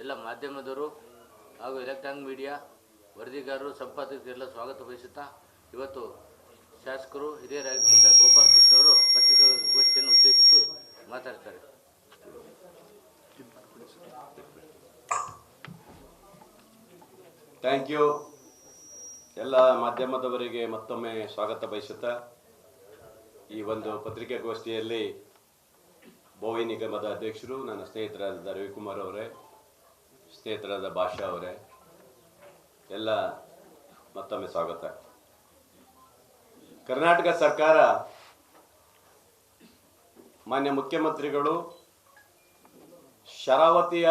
ಎಲ್ಲ ಮಾಧ್ಯಮದವರು ಹಾಗೂ ಎಲೆಕ್ಟ್ರಾನಿಕ್ ಮೀಡಿಯಾ ವರದಿಗಾರರು ಸಂಪಾದಕರಿಗೆಲ್ಲ ಸ್ವಾಗತ ಬಯಸುತ್ತಾ ಇವತ್ತು ಶಾಸಕರು ಹಿರಿಯರಾಗಿದ್ದಂಥ ಗೋಪಾಲ ಕೃಷ್ಣವರು ಪತ್ರಿಕಾಗೋಷ್ಠಿಯನ್ನು ಉದ್ದೇಶಿಸಿ ಮಾತಾಡ್ತಾರೆ. Thank you. ಎಲ್ಲ ಮಾಧ್ಯಮದವರಿಗೆ ಮತ್ತೊಮ್ಮೆ ಸ್ವಾಗತ ಬಯಸುತ್ತಾ ಈ ಒಂದು ಪತ್ರಿಕಾಗೋಷ್ಠಿಯಲ್ಲಿ ಬೋವಿ ನಿಗಮದ ಅಧ್ಯಕ್ಷರು, ನನ್ನ ಸ್ನೇಹಿತರಾದ ರವಿಕುಮಾರ್ ಅವರೇ, ಸ್ನೇಹಿತರಾದ ಭಾಷಾ ಅವರೇ, ಎಲ್ಲ ಮತ್ತೊಮ್ಮೆ ಸ್ವಾಗತ. ಕರ್ನಾಟಕ ಸರ್ಕಾರ ಮಾನ್ಯ ಮುಖ್ಯಮಂತ್ರಿಗಳು ಶರಾವತಿಯ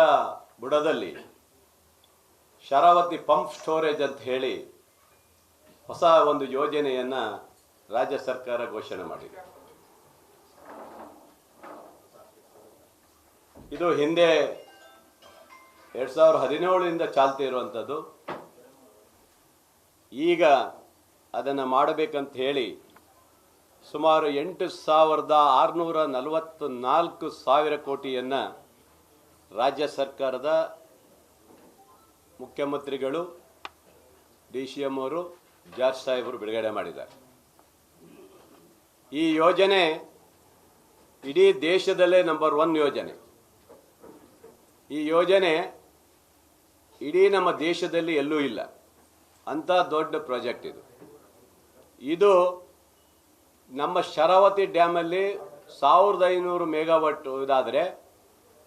ಬುಡದಲ್ಲಿ ಶರಾವತಿ ಪಂಪ್ ಸ್ಟೋರೇಜ್ ಅಂತ ಹೇಳಿ ಹೊಸ ಒಂದು ಯೋಜನೆಯನ್ನು ರಾಜ್ಯ ಸರ್ಕಾರ ಘೋಷಣೆ ಮಾಡಿದೆ. ಇದು ಹಿಂದೆ 2017ರಿಂದ ಚಾಲ್ತಿ ಇರುವಂಥದ್ದು. ಈಗ ಅದನ್ನು ಮಾಡಬೇಕಂತ ಹೇಳಿ ಸುಮಾರು 8,644 ಕೋಟಿಯನ್ನು ರಾಜ್ಯ ಸರ್ಕಾರದ ಮುಖ್ಯಮಂತ್ರಿಗಳು, DCM ಅವರು, ಜಾರ್ಜ್ ಸಾಹೇಬರು ಬಿಡುಗಡೆ ಮಾಡಿದ್ದಾರೆ. ಈ ಯೋಜನೆ ಇಡೀ ದೇಶದಲ್ಲೇ ನಂಬರ್ 1 ಯೋಜನೆ. ಈ ಯೋಜನೆ ಇಡೀ ನಮ್ಮ ದೇಶದಲ್ಲಿ ಎಲ್ಲೂ ಇಲ್ಲ, ಅಂಥ ದೊಡ್ಡ ಪ್ರಾಜೆಕ್ಟ್ ಇದು. ಇದು ನಮ್ಮ ಶರಾವತಿ ಡ್ಯಾಮಲ್ಲಿ 1500 ಮೆಗಾವಾಟ್ ಇದಾದರೆ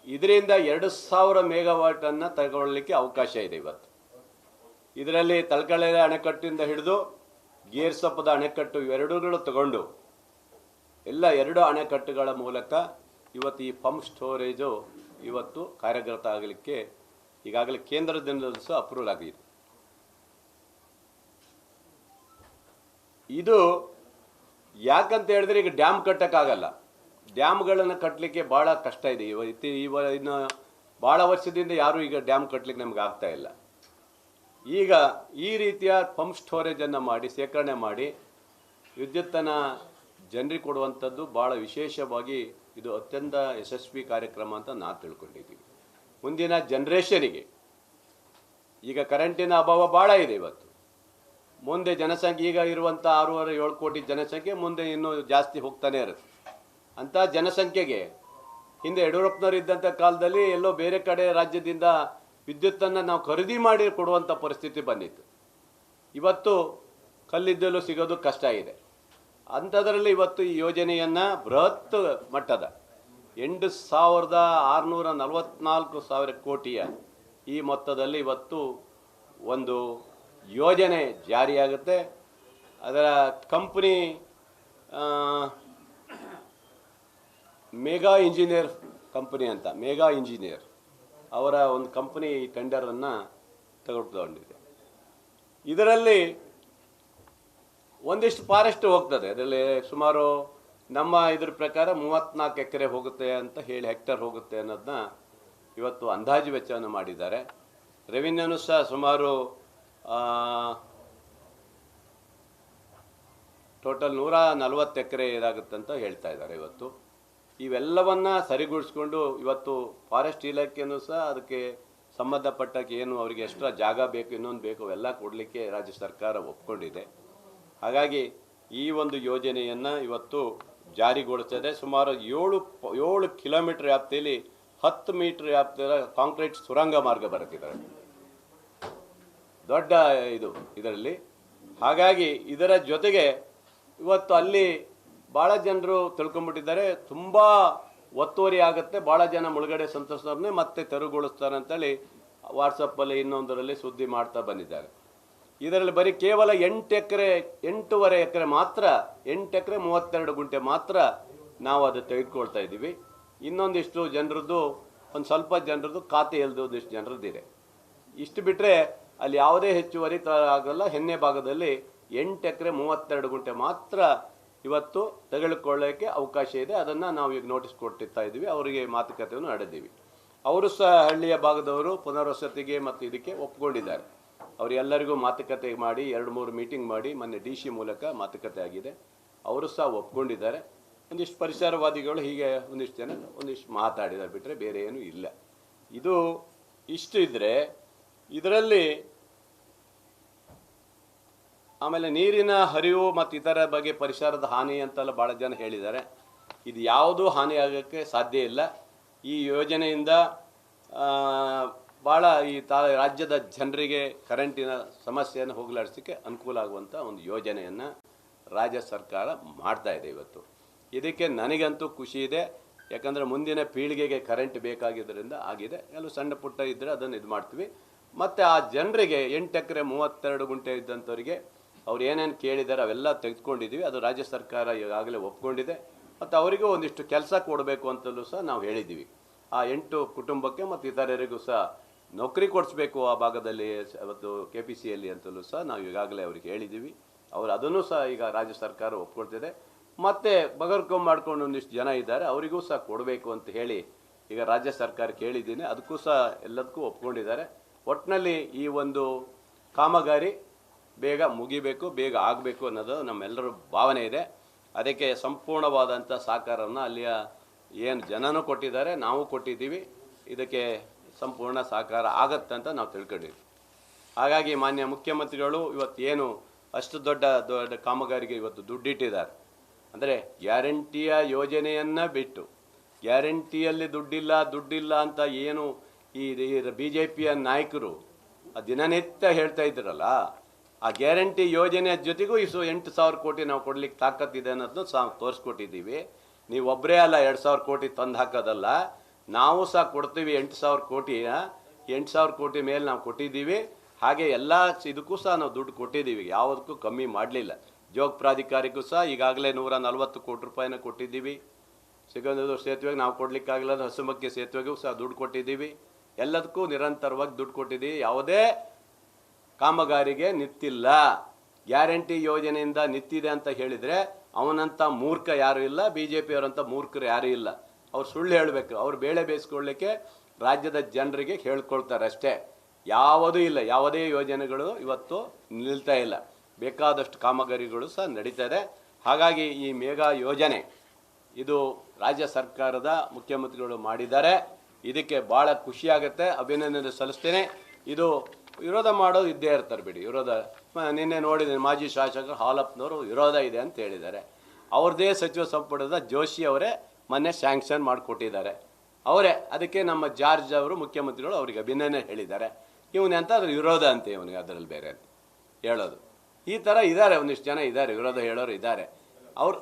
ಇದರಿಂದ 2000 ಮೆಗಾವಾಟನ್ನು ತಗೊಳ್ಳಿಕ್ಕೆ ಅವಕಾಶ ಇದೆ ಇವತ್ತು. ಇದರಲ್ಲಿ ತಲಕಳೆ ಅಣೆಕಟ್ಟಿಂದ ಹಿಡಿದು ಗೇರ್ಸಪ್ಪದ ಅಣೆಕಟ್ಟು ಇವೆರಡೂ ತಗೊಂಡು ಎಲ್ಲ 2 ಅಣೆಕಟ್ಟುಗಳ ಮೂಲಕ ಇವತ್ತು ಈ ಪಂಪ್ ಸ್ಟೋರೇಜು ಇವತ್ತು ಕಾರ್ಯಗತ ಆಗಲಿಕ್ಕೆ ಈಗಾಗಲೇ ಕೇಂದ್ರದಿಂದ ಸಹ ಅಪ್ರೂವಲ್ ಆಗಿದೆ. ಇದು ಯಾಕಂತ ಹೇಳಿದ್ರೆ ಈಗ ಡ್ಯಾಮ್ ಕಟ್ಟಕ್ಕಾಗಲ್ಲ. ಡ್ಯಾಮ್ಗಳನ್ನು ಕಟ್ಟಲಿಕ್ಕೆ ಭಾಳ ಕಷ್ಟ ಇದೆ. ಇನ್ನು ಭಾಳ ವರ್ಷದಿಂದ ಯಾರು ಈಗ ಡ್ಯಾಮ್ ಕಟ್ಟಲಿಕ್ಕೆ ನಮ್ಗೆ ಆಗ್ತಾ ಇಲ್ಲ. ಈಗ ಈ ರೀತಿಯ ಪಂಪ್ ಸ್ಟೋರೇಜನ್ನು ಮಾಡಿ ಶೇಖರಣೆ ಮಾಡಿ ವಿದ್ಯುತ್ತನ್ನು ಜನರಿಗೆ ಕೊಡುವಂಥದ್ದು ಭಾಳ ವಿಶೇಷವಾಗಿ ಇದು ಅತ್ಯಂತ ಯಶಸ್ವಿ ಕಾರ್ಯಕ್ರಮ ಅಂತ ನಾವು ತಿಳ್ಕೊಂಡಿದ್ದೀವಿ. ಮುಂದಿನ ಜನ್ರೇಷನಿಗೆ ಈಗ ಕರೆಂಟಿನ ಅಭಾವ ಭಾಳ ಇದೆ. ಇವತ್ತು ಮುಂದೆ ಜನಸಂಖ್ಯೆ ಈಗ ಇರುವಂಥ 6.7 ಕೋಟಿ ಜನಸಂಖ್ಯೆ ಮುಂದೆ ಇನ್ನೂ ಜಾಸ್ತಿ ಹೋಗ್ತಾನೆ ಇರುತ್ತೆ. ಅಂಥ ಜನಸಂಖ್ಯೆಗೆ ಹಿಂದೆ ಯಡಿಯೂರಪ್ಪನವರು ಇದ್ದಂಥ ಕಾಲದಲ್ಲಿ ಎಲ್ಲೋ ಬೇರೆ ಕಡೆ ರಾಜ್ಯದಿಂದ ವಿದ್ಯುತ್ತನ್ನು ನಾವು ಖರೀದಿ ಮಾಡಿ ಕೊಡುವಂಥ ಪರಿಸ್ಥಿತಿ ಬಂದಿತ್ತು. ಇವತ್ತು ಕಲ್ಲಿದ್ದಲು ಸಿಗೋದು ಕಷ್ಟ ಇದೆ. ಅಂಥದ್ರಲ್ಲಿ ಇವತ್ತು ಈ ಯೋಜನೆಯನ್ನು ಬೃಹತ್ ಮಟ್ಟದ 8,644 ಕೋಟಿಯ ಈ ಮೊತ್ತದಲ್ಲಿ ಇವತ್ತು ಒಂದು ಯೋಜನೆ ಜಾರಿಯಾಗುತ್ತೆ. ಅದರ ಕಂಪ್ನಿ ಮೆಗಾ ಇಂಜಿನಿಯರ್ ಕಂಪನಿ ಅಂತ, ಮೆಗಾ ಇಂಜಿನಿಯರ್ ಅವರ ಒಂದು ಕಂಪನಿ ಟೆಂಡರನ್ನು ತೆಗೆದುಕೊಂಡಿದೆ. ಇದರಲ್ಲಿ ಒಂದಿಷ್ಟು ಫಾರೆಸ್ಟ್ ಹೋಗ್ತದೆ. ಅದರಲ್ಲಿ ಸುಮಾರು ನಮ್ಮ ಇದ್ರ ಪ್ರಕಾರ 34 ಎಕರೆ ಹೋಗುತ್ತೆ ಅಂತ ಹೇಳಿ, ಹೆಕ್ಟರ್ ಹೋಗುತ್ತೆ ಅನ್ನೋದನ್ನ ಇವತ್ತು ಅಂದಾಜು ವೆಚ್ಚವನ್ನು ಮಾಡಿದ್ದಾರೆ. ರೆವಿನ್ಯೂನು ಸಹ ಸುಮಾರು ಟೋಟಲ್ 140 ಎಕರೆ ಇದಾಗುತ್ತೆ ಅಂತ ಹೇಳ್ತಾ ಇದ್ದಾರೆ. ಇವತ್ತು ಇವೆಲ್ಲವನ್ನ ಸರಿಗೂಡಿಸ್ಕೊಂಡು ಇವತ್ತು ಫಾರೆಸ್ಟ್ ಇಲಾಖೆಯೂ ಸಹ ಅದಕ್ಕೆ ಸಂಬಂಧಪಟ್ಟಕ್ಕೆ ಏನು ಅವರಿಗೆ ಎಕ್ಸ್ಟ್ರಾ ಜಾಗ ಬೇಕು, ಇನ್ನೊಂದು ಬೇಕು, ಅವೆಲ್ಲ ಕೊಡಲಿಕ್ಕೆ ರಾಜ್ಯ ಸರ್ಕಾರ ಒಪ್ಕೊಂಡಿದೆ. ಹಾಗಾಗಿ ಈ ಒಂದು ಯೋಜನೆಯನ್ನು ಇವತ್ತು ಜಾರಿಗೊಳಿಸ್ತದೆ. ಸುಮಾರು 7 ಕಿಲೋಮೀಟರ್ ವ್ಯಾಪ್ತಿಯಲ್ಲಿ 10 ಮೀಟರ್ ವ್ಯಾಪ್ತಿಯ ಕಾಂಕ್ರೀಟ್ ಸುರಂಗ ಮಾರ್ಗ ಬರುತ್ತಿದ್ದಾರೆ. ದೊಡ್ಡ ಇದು ಇದರಲ್ಲಿ. ಹಾಗಾಗಿ ಇದರ ಜೊತೆಗೆ ಇವತ್ತು ಅಲ್ಲಿ ಭಾಳ ಜನರು ತಿಳ್ಕೊಂಬಿಟ್ಟಿದ್ದಾರೆ, ತುಂಬ ಒತ್ತುವರಿ ಆಗುತ್ತೆ, ಭಾಳ ಜನ ಮುಳುಗಡೆ ಸಂತೋಷವ್ರನ್ನೇ ಮತ್ತೆ ತೆರವುಗೊಳಿಸ್ತಾರೆ ಅಂತೇಳಿ ವಾಟ್ಸಪ್ಪಲ್ಲಿ ಇನ್ನೊಂದರಲ್ಲಿ ಸುದ್ದಿ ಮಾಡ್ತಾ ಬಂದಿದ್ದಾರೆ. ಇದರಲ್ಲಿ ಬರೀ ಕೇವಲ 8.5 ಎಕರೆ ಮಾತ್ರ, 8 ಎಕರೆ 32 ಗುಂಟೆ ಮಾತ್ರ ನಾವು ಅದು ತೆಗೆದುಕೊಳ್ತಾ ಇದ್ದೀವಿ. ಇನ್ನೊಂದಿಷ್ಟು ಜನರದ್ದು, ಒಂದು ಸ್ವಲ್ಪ ಜನರದ್ದು ಖಾತೆ ಇಲ್ಲದೆ ಒಂದಿಷ್ಟು ಜನರದ್ದಿದೆ. ಇಷ್ಟು ಬಿಟ್ಟರೆ ಅಲ್ಲಿ ಯಾವುದೇ ಹೆಚ್ಚುವರಿ ಆಗಲ್ಲ. ಹೆನ್ನೆ ಭಾಗದಲ್ಲಿ 8 ಎಕರೆ 32 ಗುಂಟೆ ಮಾತ್ರ ಇವತ್ತು ತೆಗೆದುಕೊಳ್ಳೋಕ್ಕೆ ಅವಕಾಶ ಇದೆ. ಅದನ್ನು ನಾವು ಈಗ ನೋಟಿಸ್ ಕೊಟ್ಟಿರ್ತಾ ಇದ್ದೀವಿ. ಅವರಿಗೆ ಮಾತುಕತೆಯನ್ನು ನಡೆದೀವಿ. ಅವರು ಸಹ ಹಳ್ಳಿಯ ಭಾಗದವರು ಪುನರ್ವಸತಿಗೆ ಮತ್ತು ಇದಕ್ಕೆ ಒಪ್ಕೊಂಡಿದ್ದಾರೆ. ಅವರೆಲ್ಲರಿಗೂ ಮಾತುಕತೆ ಮಾಡಿ 2-3 ಮೀಟಿಂಗ್ ಮಾಡಿ ಮೊನ್ನೆ DC ಮೂಲಕ ಮಾತುಕತೆ ಆಗಿದೆ. ಅವರು ಸಹ ಒಪ್ಕೊಂಡಿದ್ದಾರೆ. ಒಂದಿಷ್ಟು ಪರಿಸರವಾದಿಗಳು ಹೀಗೆ ಒಂದಿಷ್ಟು ಜನ ಒಂದಿಷ್ಟು ಮಾತಾಡಿದ್ದಾರೆ, ಬಿಟ್ಟರೆ ಬೇರೆ ಏನೂ ಇಲ್ಲ. ಇದು ಇಷ್ಟು ಇದ್ದರೆ ಇದರಲ್ಲಿ ಆಮೇಲೆ ನೀರಿನ ಹರಿವು ಮತ್ತು ಇತರ ಬಗ್ಗೆ ಪರಿಸರದ ಹಾನಿ ಅಂತೆಲ್ಲ ಭಾಳ ಜನ ಹೇಳಿದ್ದಾರೆ. ಇದು ಯಾವುದೂ ಹಾನಿ ಆಗೋಕ್ಕೆ ಸಾಧ್ಯ ಇಲ್ಲ. ಈ ಯೋಜನೆಯಿಂದ ಭಾಳ ಈ ರಾಜ್ಯದ ಜನರಿಗೆ ಕರೆಂಟಿನ ಸಮಸ್ಯೆಯನ್ನು ಹೋಗಲಾಡಿಸಲಿಕ್ಕೆ ಅನುಕೂಲ ಆಗುವಂಥ ಒಂದು ಯೋಜನೆಯನ್ನು ರಾಜ್ಯ ಸರ್ಕಾರ ಮಾಡ್ತಾ ಇದೆ ಇವತ್ತು. ಇದಕ್ಕೆ ನನಗಂತೂ ಖುಷಿ ಇದೆ. ಯಾಕಂದರೆ ಮುಂದಿನ ಪೀಳಿಗೆಗೆ ಕರೆಂಟ್ ಬೇಕಾಗಿದ್ದರಿಂದ ಆಗಿದೆ. ಕೆಲವು ಸಣ್ಣ ಪುಟ್ಟ ಇದ್ದರೆ ಅದನ್ನು ಇದು ಮಾಡ್ತೀವಿ. ಮತ್ತು ಆ ಜನರಿಗೆ 8 ಎಕರೆ 32 ಗುಂಟೆ ಇದ್ದಂಥವರಿಗೆ ಅವ್ರು ಏನೇನು ಕೇಳಿದ್ದಾರೆ ಅವೆಲ್ಲ ತೆಗೆದುಕೊಂಡಿದ್ದೀವಿ. ಅದು ರಾಜ್ಯ ಸರ್ಕಾರ ಈಗಾಗಲೇ ಒಪ್ಕೊಂಡಿದೆ. ಮತ್ತು ಅವರಿಗೂ ಒಂದಿಷ್ಟು ಕೆಲಸ ಕೊಡಬೇಕು ಅಂತಲೂ ಸಹ ನಾವು ಹೇಳಿದ್ದೀವಿ. ಆ 8 ಕುಟುಂಬಕ್ಕೆ ಮತ್ತು ಇತರರಿಗೂ ಸಹ ನೌಕರಿ ಕೊಡಿಸ್ಬೇಕು ಆ ಭಾಗದಲ್ಲಿ ಅವತ್ತು KPCಯಲ್ಲಿ ಅಂತಲೂ ಸಹ ನಾವು ಈಗಾಗಲೇ ಅವ್ರಿಗೆ ಹೇಳಿದ್ದೀವಿ. ಅವರು ಅದನ್ನು ಸಹ ಈಗ ರಾಜ್ಯ ಸರ್ಕಾರ ಒಪ್ಕೊಳ್ತಿದೆ. ಮತ್ತು ಬಗರ್ಕೊಂಬ ಮಾಡ್ಕೊಂಡು ಒಂದಿಷ್ಟು ಜನ ಇದ್ದಾರೆ, ಅವರಿಗೂ ಸಹ ಕೊಡಬೇಕು ಅಂತ ಹೇಳಿ ಈಗ ರಾಜ್ಯ ಸರ್ಕಾರ ಕೇಳಿದ್ದೀನಿ. ಅದಕ್ಕೂ ಸಹ ಎಲ್ಲದಕ್ಕೂ ಒಪ್ಕೊಂಡಿದ್ದಾರೆ. ಒಟ್ಟಿನಲ್ಲಿ ಈ ಒಂದು ಕಾಮಗಾರಿ ಬೇಗ ಮುಗಿಬೇಕು, ಬೇಗ ಆಗಬೇಕು ಅನ್ನೋದು ನಮ್ಮೆಲ್ಲರ ಭಾವನೆ ಇದೆ. ಅದಕ್ಕೆ ಸಂಪೂರ್ಣವಾದಂಥ ಸಹಕಾರವನ್ನು ಅಲ್ಲಿಯ ಏನು ಜನನೂ ಕೊಟ್ಟಿದ್ದಾರೆ, ನಾವು ಕೊಟ್ಟಿದ್ದೀವಿ. ಇದಕ್ಕೆ ಸಂಪೂರ್ಣ ಸಹಕಾರ ಆಗತ್ತಂತ ನಾವು ತಿಳ್ಕೊಂಡಿದ್ದೀವಿ. ಹಾಗಾಗಿ ಮಾನ್ಯ ಮುಖ್ಯಮಂತ್ರಿಗಳು ಇವತ್ತೇನು ಅಷ್ಟು ದೊಡ್ಡ ಕಾಮಗಾರಿಗೆ ಇವತ್ತು ದುಡ್ಡಿಟ್ಟಿದ್ದಾರೆ. ಅಂದರೆ ಗ್ಯಾರಂಟಿಯ ಯೋಜನೆಯನ್ನು ಬಿಟ್ಟು ಗ್ಯಾರಂಟಿಯಲ್ಲಿ ದುಡ್ಡಿಲ್ಲ ಅಂತ ಏನು ಈ BJPಯ ನಾಯಕರು ದಿನನಿತ್ಯ ಹೇಳ್ತಾ ಇದ್ರಲ್ಲ, ಆ ಗ್ಯಾರಂಟಿ ಯೋಜನೆಯ ಜೊತೆಗೂ 8,000 ಕೋಟಿ ನಾವು ಕೊಡ್ಲಿಕ್ಕೆ ತಾಕತ್ತಿದೆ ಅನ್ನೋದನ್ನು ಸಹ ತೋರಿಸ್ಕೊಟ್ಟಿದ್ದೀವಿ. ನೀವು ಒಬ್ಬರೇ ಅಲ್ಲ 2,000 ಕೋಟಿ ತಂದು ಹಾಕೋದಲ್ಲ, ನಾವು ಸಹ ಕೊಡ್ತೀವಿ. 8,000 ಕೋಟಿ 8,000 ಕೋಟಿ ಮೇಲೆ ನಾವು ಕೊಟ್ಟಿದ್ದೀವಿ. ಹಾಗೆ ಎಲ್ಲ ಇದಕ್ಕೂ ಸಹ ನಾವು ದುಡ್ಡು ಕೊಟ್ಟಿದ್ದೀವಿ, ಯಾವುದಕ್ಕೂ ಕಮ್ಮಿ ಮಾಡಲಿಲ್ಲ. ಜೋಗ ಪ್ರಾಧಿಕಾರಕ್ಕೂ ಸಹ ಈಗಾಗಲೇ 140 ಕೋಟಿ ರೂಪಾಯಿನ ಕೊಟ್ಟಿದ್ದೀವಿ. ಸಿಗಂದೂರು ಸೇತುವೆಗೆ ನಾವು ಕೊಡಲಿಕ್ಕಾಗಲ್ಲ, ಹಸುಮಕ್ಕಿ ಸೇತುವೆಗೂ ಸಹ ದುಡ್ಡು ಕೊಟ್ಟಿದ್ದೀವಿ. ಎಲ್ಲದಕ್ಕೂ ನಿರಂತರವಾಗಿ ದುಡ್ಡು ಕೊಟ್ಟಿದ್ದೀವಿ. ಯಾವುದೇ ಕಾಮಗಾರಿಗೆ ನಿಂತಿಲ್ಲ. ಗ್ಯಾರಂಟಿ ಯೋಜನೆಯಿಂದ ನಿಂತಿದೆ ಅಂತ ಹೇಳಿದರೆ ಅವನಂಥ ಮೂರ್ಖ ಯಾರೂ ಇಲ್ಲ, BJPಯವರಂಥ ಮೂರ್ಖರು ಯಾರೂ ಇಲ್ಲ. ಅವ್ರು ಸುಳ್ಳು ಹೇಳಬೇಕು. ಅವ್ರು ಬೇಳೆ ಬೇಯಿಸ್ಕೊಳ್ಳಿಕ್ಕೆ ರಾಜ್ಯದ ಜನರಿಗೆ ಹೇಳ್ಕೊಳ್ತಾರೆ ಅಷ್ಟೇ. ಯಾವುದೂ ಇಲ್ಲ, ಯಾವುದೇ ಯೋಜನೆಗಳು ಇವತ್ತು ನಿಲ್ತಾ ಇಲ್ಲ. ಬೇಕಾದಷ್ಟು ಕಾಮಗಾರಿಗಳು ಸಹ ನಡೀತಾ ಇದೆ. ಹಾಗಾಗಿ ಈ ಮೇಘಾ ಯೋಜನೆ ಇದು ರಾಜ್ಯ ಸರ್ಕಾರದ ಮುಖ್ಯಮಂತ್ರಿಗಳು ಮಾಡಿದ್ದಾರೆ. ಇದಕ್ಕೆ ಭಾಳ ಖುಷಿಯಾಗುತ್ತೆ, ಅಭಿನಂದನೆ ಸಲ್ಲಿಸ್ತೇನೆ. ಇದು ವಿರೋಧ ಮಾಡೋದು ಇದ್ದೇ ಇರ್ತಾರೆ ಬಿಡಿ. ವಿರೋಧ ನಿನ್ನೆ ನೋಡಿದ್ದೀನಿ, ಮಾಜಿ ಶಾಸಕರು ಹಾಲಪ್ಪನವರು ವಿರೋಧ ಇದೆ ಅಂತ ಹೇಳಿದ್ದಾರೆ. ಅವ್ರದ್ದೇ ಸಚಿವ ಸಂಪುಟದ ಜೋಶಿ ಅವರೇ ಮೊನ್ನೆ ಸ್ಯಾಂಕ್ಷನ್ ಮಾಡಿಕೊಟ್ಟಿದ್ದಾರೆ ಅವರೇ. ಅದಕ್ಕೆ ನಮ್ಮ ಜಾರ್ಜ್ ಅವರು ಮುಖ್ಯಮಂತ್ರಿಗಳು ಅವರಿಗೆ ಅಭಿನಂದನೆ ಹೇಳಿದ್ದಾರೆ. ಇವನೆಂತ ಅದ್ರ ವಿರೋಧ ಅಂತೆ, ಇವನಿಗೆ ಅದರಲ್ಲಿ ಬೇರೆ ಅಂತ ಹೇಳೋದು. ಈ ಥರ ಇದ್ದಾರೆ, ಒಂದಿಷ್ಟು ಜನ ಇದ್ದಾರೆ, ವಿರೋಧ ಹೇಳೋರು ಇದ್ದಾರೆ. ಅವರು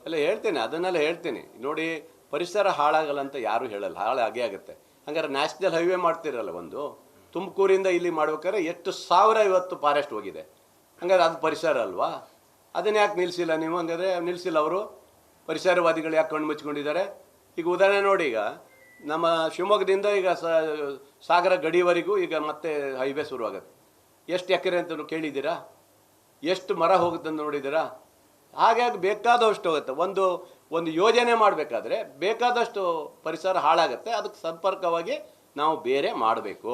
ಅಲ್ಲ ಹೇಳ್ತೀನಿ, ಅದನ್ನೆಲ್ಲ ಹೇಳ್ತೀನಿ. ನೋಡಿ, ಪರಿಸರ ಹಾಳಾಗಲ್ಲ ಅಂತ ಯಾರೂ ಹೇಳಲ್ಲ, ಹಾಳಾಗೇ ಆಗುತ್ತೆ. ಹಂಗಾರೆ ನ್ಯಾಷನಲ್ ಹೈವೇ ಮಾಡ್ತಿರಲ್ಲ, ಒಂದು ತುಮಕೂರಿಂದ ಇಲ್ಲಿ ಮಾಡ್ಬೇಕಾದ್ರೆ ಎಷ್ಟು ಸಾವಿರ ಇವತ್ತು ಫಾರೆಸ್ಟ್ ಹೋಗಿದೆ. ಹಂಗಾರೆ ಅದು ಪರಿಸರ ಅಲ್ವಾ? ಅದನ್ನ ಯಾಕೆ ನಿಲ್ಲಿಸಿಲ್ಲ ನೀವು? ಹಂಗಾದ್ರೆ ನಿಲ್ಲಿಸಿಲ್ಲ ಅವರು. ಪರಿಸರವಾದಿಗಳು ಯಾಕೆ ಕಣ್ಣು ಮುಚ್ಕೊಂಡಿದ್ದಾರೆ? ಈಗ ಉದಾಹರಣೆ ನೋಡಿ, ಈಗ ನಮ್ಮ ಶಿವಮೊಗ್ಗದಿಂದ ಈಗ ಸಾಗರ ಗಡಿವರೆಗೂ ಈಗ ಮತ್ತೆ ಹೈವೇ ಶುರುವಾಗುತ್ತೆ. ಎಷ್ಟು ಎಕರೆ ಅಂತ ಕೇಳಿದ್ದೀರಾ? ಎಷ್ಟು ಮರ ಹೋಗುತ್ತೆ ಅಂತ ನೋಡಿದ್ದೀರಾ? ಹಾಗಾಗಿ ಬೇಕಾದಷ್ಟು ಹೋಗುತ್ತೆ. ಒಂದು ಯೋಜನೆ ಮಾಡಬೇಕಾದ್ರೆ ಬೇಕಾದಷ್ಟು ಪರಿಸರ ಹಾಳಾಗುತ್ತೆ. ಅದಕ್ಕೆ ಸಂಪರ್ಕವಾಗಿ ನಾವು ಬೇರೆ ಮಾಡಬೇಕು.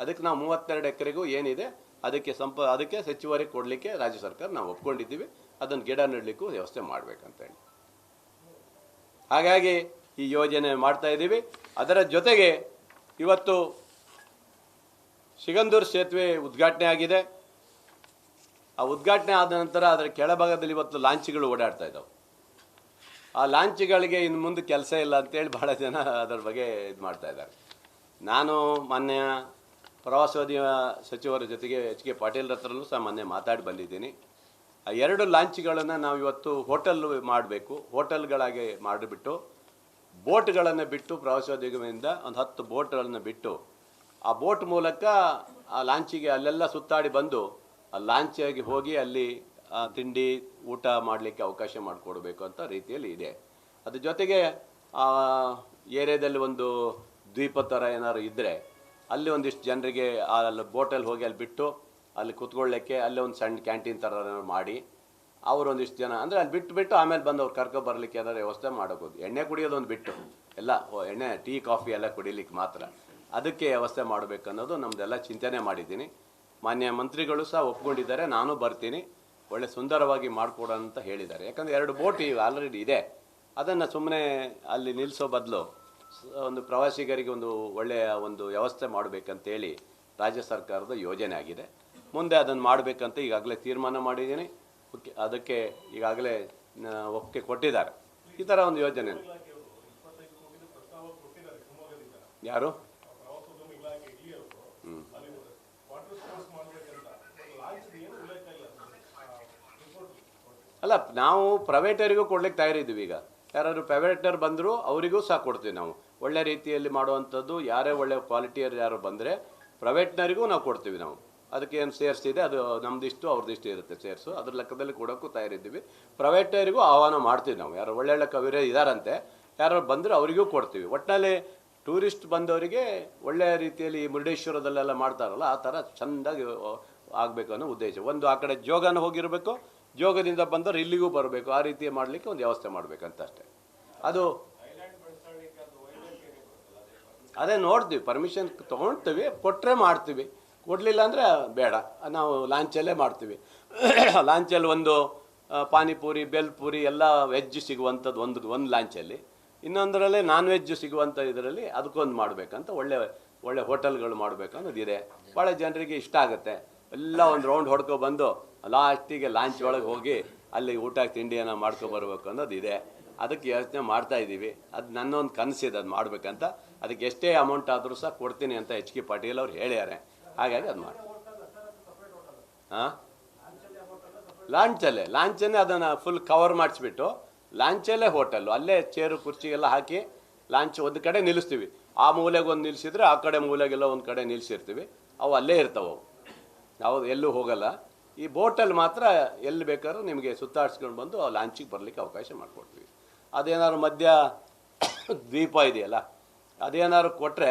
ಅದಕ್ಕೆ ನಾವು 32 ಎಕರೆಗೂ ಏನಿದೆ ಅದಕ್ಕೆ ಹೆಚ್ಚುವರಿ ಕೊಡಲಿಕ್ಕೆ ರಾಜ್ಯ ಸರ್ಕಾರ ನಾವು ಒಪ್ಕೊಂಡಿದ್ದೀವಿ. ಅದನ್ನು ಗಿಡ ನೆಡಲಿಕ್ಕೂ ವ್ಯವಸ್ಥೆ ಮಾಡಬೇಕಂತ ಹೇಳಿ ಹಾಗಾಗಿ ಈ ಯೋಜನೆ ಮಾಡ್ತಾ ಇದ್ದೀವಿ. ಅದರ ಜೊತೆಗೆ ಇವತ್ತು ಸಿಗಂದೂರು ಸೇತುವೆ ಉದ್ಘಾಟನೆ ಆಗಿದೆ. ಆ ಉದ್ಘಾಟನೆ ಆದ ನಂತರ ಅದರ ಕೆಳಭಾಗದಲ್ಲಿ ಇವತ್ತು ಲಾಂಚ್ಗಳು ಓಡಾಡ್ತಾ ಇದ್ದಾವೆ. ಆ ಲಾಂಚ್ಗಳಿಗೆ ಇನ್ನು ಮುಂದೆ ಕೆಲಸ ಇಲ್ಲ ಅಂತೇಳಿ ಭಾಳ ಜನ ಅದರ ಬಗ್ಗೆ ಇದು ಮಾಡ್ತಾ ಇದ್ದಾರೆ. ನಾನು ಮಾನ್ಯ ಪ್ರವಾಸೋದ್ಯಮ ಸಚಿವರ ಜೊತೆಗೆ HK ಪಾಟೀಲ್ ಹತ್ರನೂ ಸಹ ಮೊನ್ನೆ ಮಾತಾಡಿ ಬಂದಿದ್ದೀನಿ. ಆ 2 ಲಾಂಚ್ಗಳನ್ನು ನಾವು ಇವತ್ತು ಹೋಟೆಲ್ ಮಾಡಬೇಕು. ಹೋಟೆಲ್ಗಳಾಗಿ ಮಾಡಿಬಿಟ್ಟು ಬೋಟ್ಗಳನ್ನು ಬಿಟ್ಟು ಪ್ರವಾಸೋದ್ಯಮದಿಂದ ಒಂದು 10 ಬೋಟ್ಗಳನ್ನು ಬಿಟ್ಟು ಆ ಬೋಟ್ ಮೂಲಕ ಆ ಲಾಂಚಿಗೆ ಅಲ್ಲೆಲ್ಲ ಸುತ್ತಾಡಿ ಬಂದು ಆ ಲಾಂಚಾಗಿ ಹೋಗಿ ಅಲ್ಲಿ ತಿಂಡಿ ಊಟ ಮಾಡಲಿಕ್ಕೆ ಅವಕಾಶ ಮಾಡಿಕೊಡ್ಬೇಕು ಅಂತ ರೀತಿಯಲ್ಲಿ ಇದೆ. ಅದ್ರ ಜೊತೆಗೆ ಆ ಏರಿಯಾದಲ್ಲಿ ಒಂದು ದ್ವೀಪ ಥರ ಏನಾದ್ರು ಇದ್ದರೆ ಅಲ್ಲಿ ಒಂದಿಷ್ಟು ಜನರಿಗೆ ಅಲ್ಲಿ ಬೋಟಲ್ಲಿ ಹೋಗಿ ಅಲ್ಲಿ ಬಿಟ್ಟು ಅಲ್ಲಿ ಕೂತ್ಕೊಳ್ಳಿಕ್ಕೆ ಅಲ್ಲೇ ಒಂದು ಸಣ್ಣ ಕ್ಯಾಂಟೀನ್ ಥರ ಮಾಡಿ ಅವರು ಒಂದಿಷ್ಟು ಜನ ಅಂದರೆ ಅಲ್ಲಿ ಬಿಟ್ಟು ಆಮೇಲೆ ಬಂದು ಅವ್ರು ಕರ್ಕೊಬರ್ಲಿಕ್ಕೆ ಏನಾದ್ರು ವ್ಯವಸ್ಥೆ ಮಾಡೋದು. ಎಣ್ಣೆ ಕುಡಿಯೋದೊಂದು ಬಿಟ್ಟು ಎಲ್ಲ ಎಣ್ಣೆ ಟೀ ಕಾಫಿ ಎಲ್ಲ ಕುಡಿಲಿಕ್ಕೆ ಮಾತ್ರ ಅದಕ್ಕೆ ವ್ಯವಸ್ಥೆ ಮಾಡಬೇಕು ಅನ್ನೋದು ನಮ್ಮದೆಲ್ಲ ಚಿಂತನೆ ಮಾಡಿದ್ದೀನಿ. ಮಾನ್ಯ ಮಂತ್ರಿಗಳು ಸಹ ಒಪ್ಕೊಂಡಿದ್ದಾರೆ, ನಾನು ಬರ್ತೀನಿ. ಒಳ್ಳೆ ಸುಂದರವಾಗಿ ಮಾಡಿಕೊಡೋಣ ಅಂತ ಹೇಳಿದ್ದಾರೆ. ಯಾಕಂದರೆ 2 ಬೋಟ್ ಈಗ ಆಲ್ರೆಡಿ ಇದೆ, ಅದನ್ನು ಸುಮ್ಮನೆ ಅಲ್ಲಿ ನಿಲ್ಲಿಸೋ ಬದಲು ಒಂದು ಪ್ರವಾಸಿಗರಿಗೆ ಒಂದು ಒಳ್ಳೆಯ ಒಂದು ವ್ಯವಸ್ಥೆ ಮಾಡಬೇಕಂತೇಳಿ ರಾಜ್ಯ ಸರ್ಕಾರದ ಯೋಜನೆ ಆಗಿದೆ. ಮುಂದೆ ಅದನ್ನು ಮಾಡಬೇಕಂತ ಈಗಾಗಲೇ ತೀರ್ಮಾನ ಮಾಡಿದ್ದೀನಿ. ಅದಕ್ಕೆ ಈಗಾಗಲೇ ಒಪ್ಪಿಗೆ ಕೊಟ್ಟಿದ್ದಾರೆ. ಈ ಥರ ಒಂದು ಯೋಜನೆ. ಯಾರು? ಅಲ್ಲ, ನಾವು ಪ್ರೈವೇಟರಿಗೂ ಕೊಡ್ಲಿಕ್ಕೆ ತಯಾರಿದ್ದೀವಿ. ಈಗ ಯಾರಾದ್ರು ಪ್ರೈವೇಟರ್ ಬಂದರೂ ಅವರಿಗೂ ಸಹ ಕೊಡ್ತೀವಿ ನಾವು. ಒಳ್ಳೆ ರೀತಿಯಲ್ಲಿ ಮಾಡುವಂಥದ್ದು ಯಾರೇ ಒಳ್ಳೆ ಕ್ವಾಲಿಟಿಯರು ಯಾರು ಬಂದರೆ ಪ್ರೈವೇಟ್ನರಿಗೂ ನಾವು ಕೊಡ್ತೀವಿ. ನಾವು ಅದಕ್ಕೆ ಏನು ಸೇರ್ಸ್ ಇದೆ, ಅದು ನಮ್ದಿಷ್ಟು ಅವ್ರದ್ದಿಷ್ಟು ಇರುತ್ತೆ ಸೇರ್ಸು, ಅದ್ರ ಲೆಕ್ಕದಲ್ಲಿ ಕೊಡೋಕ್ಕೂ ತಯಾರಿದ್ದೀವಿ. ಪ್ರೈವೇಟರಿಗೂ ಆಹ್ವಾನ ಮಾಡ್ತೀವಿ ನಾವು. ಯಾರು ಒಳ್ಳೊಳ್ಳೆ ಕವಿರೇ ಇದ್ದಾರಂತೆ, ಯಾರು ಬಂದರೆ ಅವರಿಗೂ ಕೊಡ್ತೀವಿ. ಒಟ್ಟಿನಲ್ಲಿ ಟೂರಿಸ್ಟ್ ಬಂದವರಿಗೆ ಒಳ್ಳೆಯ ರೀತಿಯಲ್ಲಿ ಈ ಮುರುಡೇಶ್ವರದಲ್ಲೆಲ್ಲ ಮಾಡ್ತಾರಲ್ಲ ಆ ಥರ ಚೆಂದಾಗಿ ಆಗಬೇಕು ಅನ್ನೋ ಉದ್ದೇಶ. ಒಂದು ಆ ಕಡೆ ಜೋಗನ ಹೋಗಿರಬೇಕು, ಜೋಗದಿಂದ ಬಂದವರು ಇಲ್ಲಿಗೂ ಬರಬೇಕು, ಆ ರೀತಿ ಮಾಡಲಿಕ್ಕೆ ಒಂದು ವ್ಯವಸ್ಥೆ ಮಾಡಬೇಕಂತ ಅಷ್ಟೇ. ಅದು ಅದೇ ನೋಡ್ತೀವಿ, ಪರ್ಮಿಷನ್ ತೊಗೊಳ್ತೀವಿ, ಕೊಟ್ಟರೆ ಮಾಡ್ತೀವಿ, ಕೊಡಲಿಲ್ಲ ಅಂದರೆ ಬೇಡ, ನಾವು ಲಾಂಚಲ್ಲೇ ಮಾಡ್ತೀವಿ. ಲಾಂಚಲ್ಲಿ ಒಂದು ಪಾನಿಪುರಿ, ಬೇಲ್ಪುರಿ ಎಲ್ಲ ವೆಜ್ ಸಿಗುವಂಥದ್ದು ಒಂದು ಲಾಂಚಲ್ಲಿ, ಇನ್ನೊಂದರಲ್ಲೇ ನಾನ್ ವೆಜ್ ಸಿಗುವಂಥ ಇದರಲ್ಲಿ ಅದಕ್ಕೊಂದು ಮಾಡಬೇಕಂತ ಒಳ್ಳೆ ಹೋಟೆಲ್ಗಳು ಮಾಡಬೇಕನ್ನೋದಿದೆ. ಭಾಳ ಜನರಿಗೆ ಇಷ್ಟ ಆಗುತ್ತೆ. ಎಲ್ಲ ಒಂದು ರೌಂಡ್ ಹೊಡ್ಕೊಬಂದು ಲಾಸ್ಟಿಗೆ ಲಾಂಚ್ ಒಳಗೆ ಹೋಗಿ ಅಲ್ಲಿ ಊಟ ತಿಂಡಿಯನ್ನು ಮಾಡ್ಕೊಬರ್ಬೇಕು ಅನ್ನೋದಿದೆ. ಅದಕ್ಕೆ ಯೋಚನೆ ಮಾಡ್ತಾ ಇದ್ದೀವಿ. ಅದು ನನ್ನೊಂದು ಕನಸಿದೆ, ಅದು ಮಾಡಬೇಕಂತ. ಅದಕ್ಕೆ ಎಷ್ಟೇ ಅಮೌಂಟ್ ಆದರೂ ಸಹ ಕೊಡ್ತೀನಿ ಅಂತ HK ಪಾಟೀಲ್ ಅವ್ರು ಹೇಳ್ಯಾರೆ. ಹಾಗಾಗಿ ಅದು ಮಾಡಿ. ಹಾಂ, ಲಾಂಚನ್ನೇ ಅದನ್ನು ಫುಲ್ ಕವರ್ ಮಾಡಿಸ್ಬಿಟ್ಟು ಲಾಂಚಲ್ಲೇ ಹೋಟೆಲ್ಲು, ಅಲ್ಲೇ ಚೇರು ಕುರ್ಚಿಗೆಲ್ಲ ಹಾಕಿ ಲಾಂಚ್ ಒಂದು ಕಡೆ ನಿಲ್ಲಿಸ್ತೀವಿ. ಆ ಮೂಲೆಗೆ ಒಂದು ನಿಲ್ಲಿಸಿದ್ರೆ ಆ ಕಡೆ ಮೂಲೆಗೆಲ್ಲ ಒಂದು ಕಡೆ ನಿಲ್ಲಿಸಿರ್ತೀವಿ. ಅವು ಅಲ್ಲೇ ಇರ್ತಾವೆ, ಅವು ಎಲ್ಲೂ ಹೋಗಲ್ಲ. ಈ ಬೋಟಲ್ಲಿ ಮಾತ್ರ ಎಲ್ಲಿ ಬೇಕಾದ್ರೂ ನಿಮಗೆ ಸುತ್ತಾಡ್ಸ್ಕೊಂಡು ಬಂದು ಆ ಲಾಂಚಿಗೆ ಬರಲಿಕ್ಕೆ ಅವಕಾಶ ಮಾಡಿಕೊಡ್ತೀವಿ. ಅದೇನಾದ್ರು ಮಧ್ಯ ದ್ವೀಪ ಇದೆಯಲ್ಲ, ಅದೇನಾದ್ರು ಕೊಟ್ಟರೆ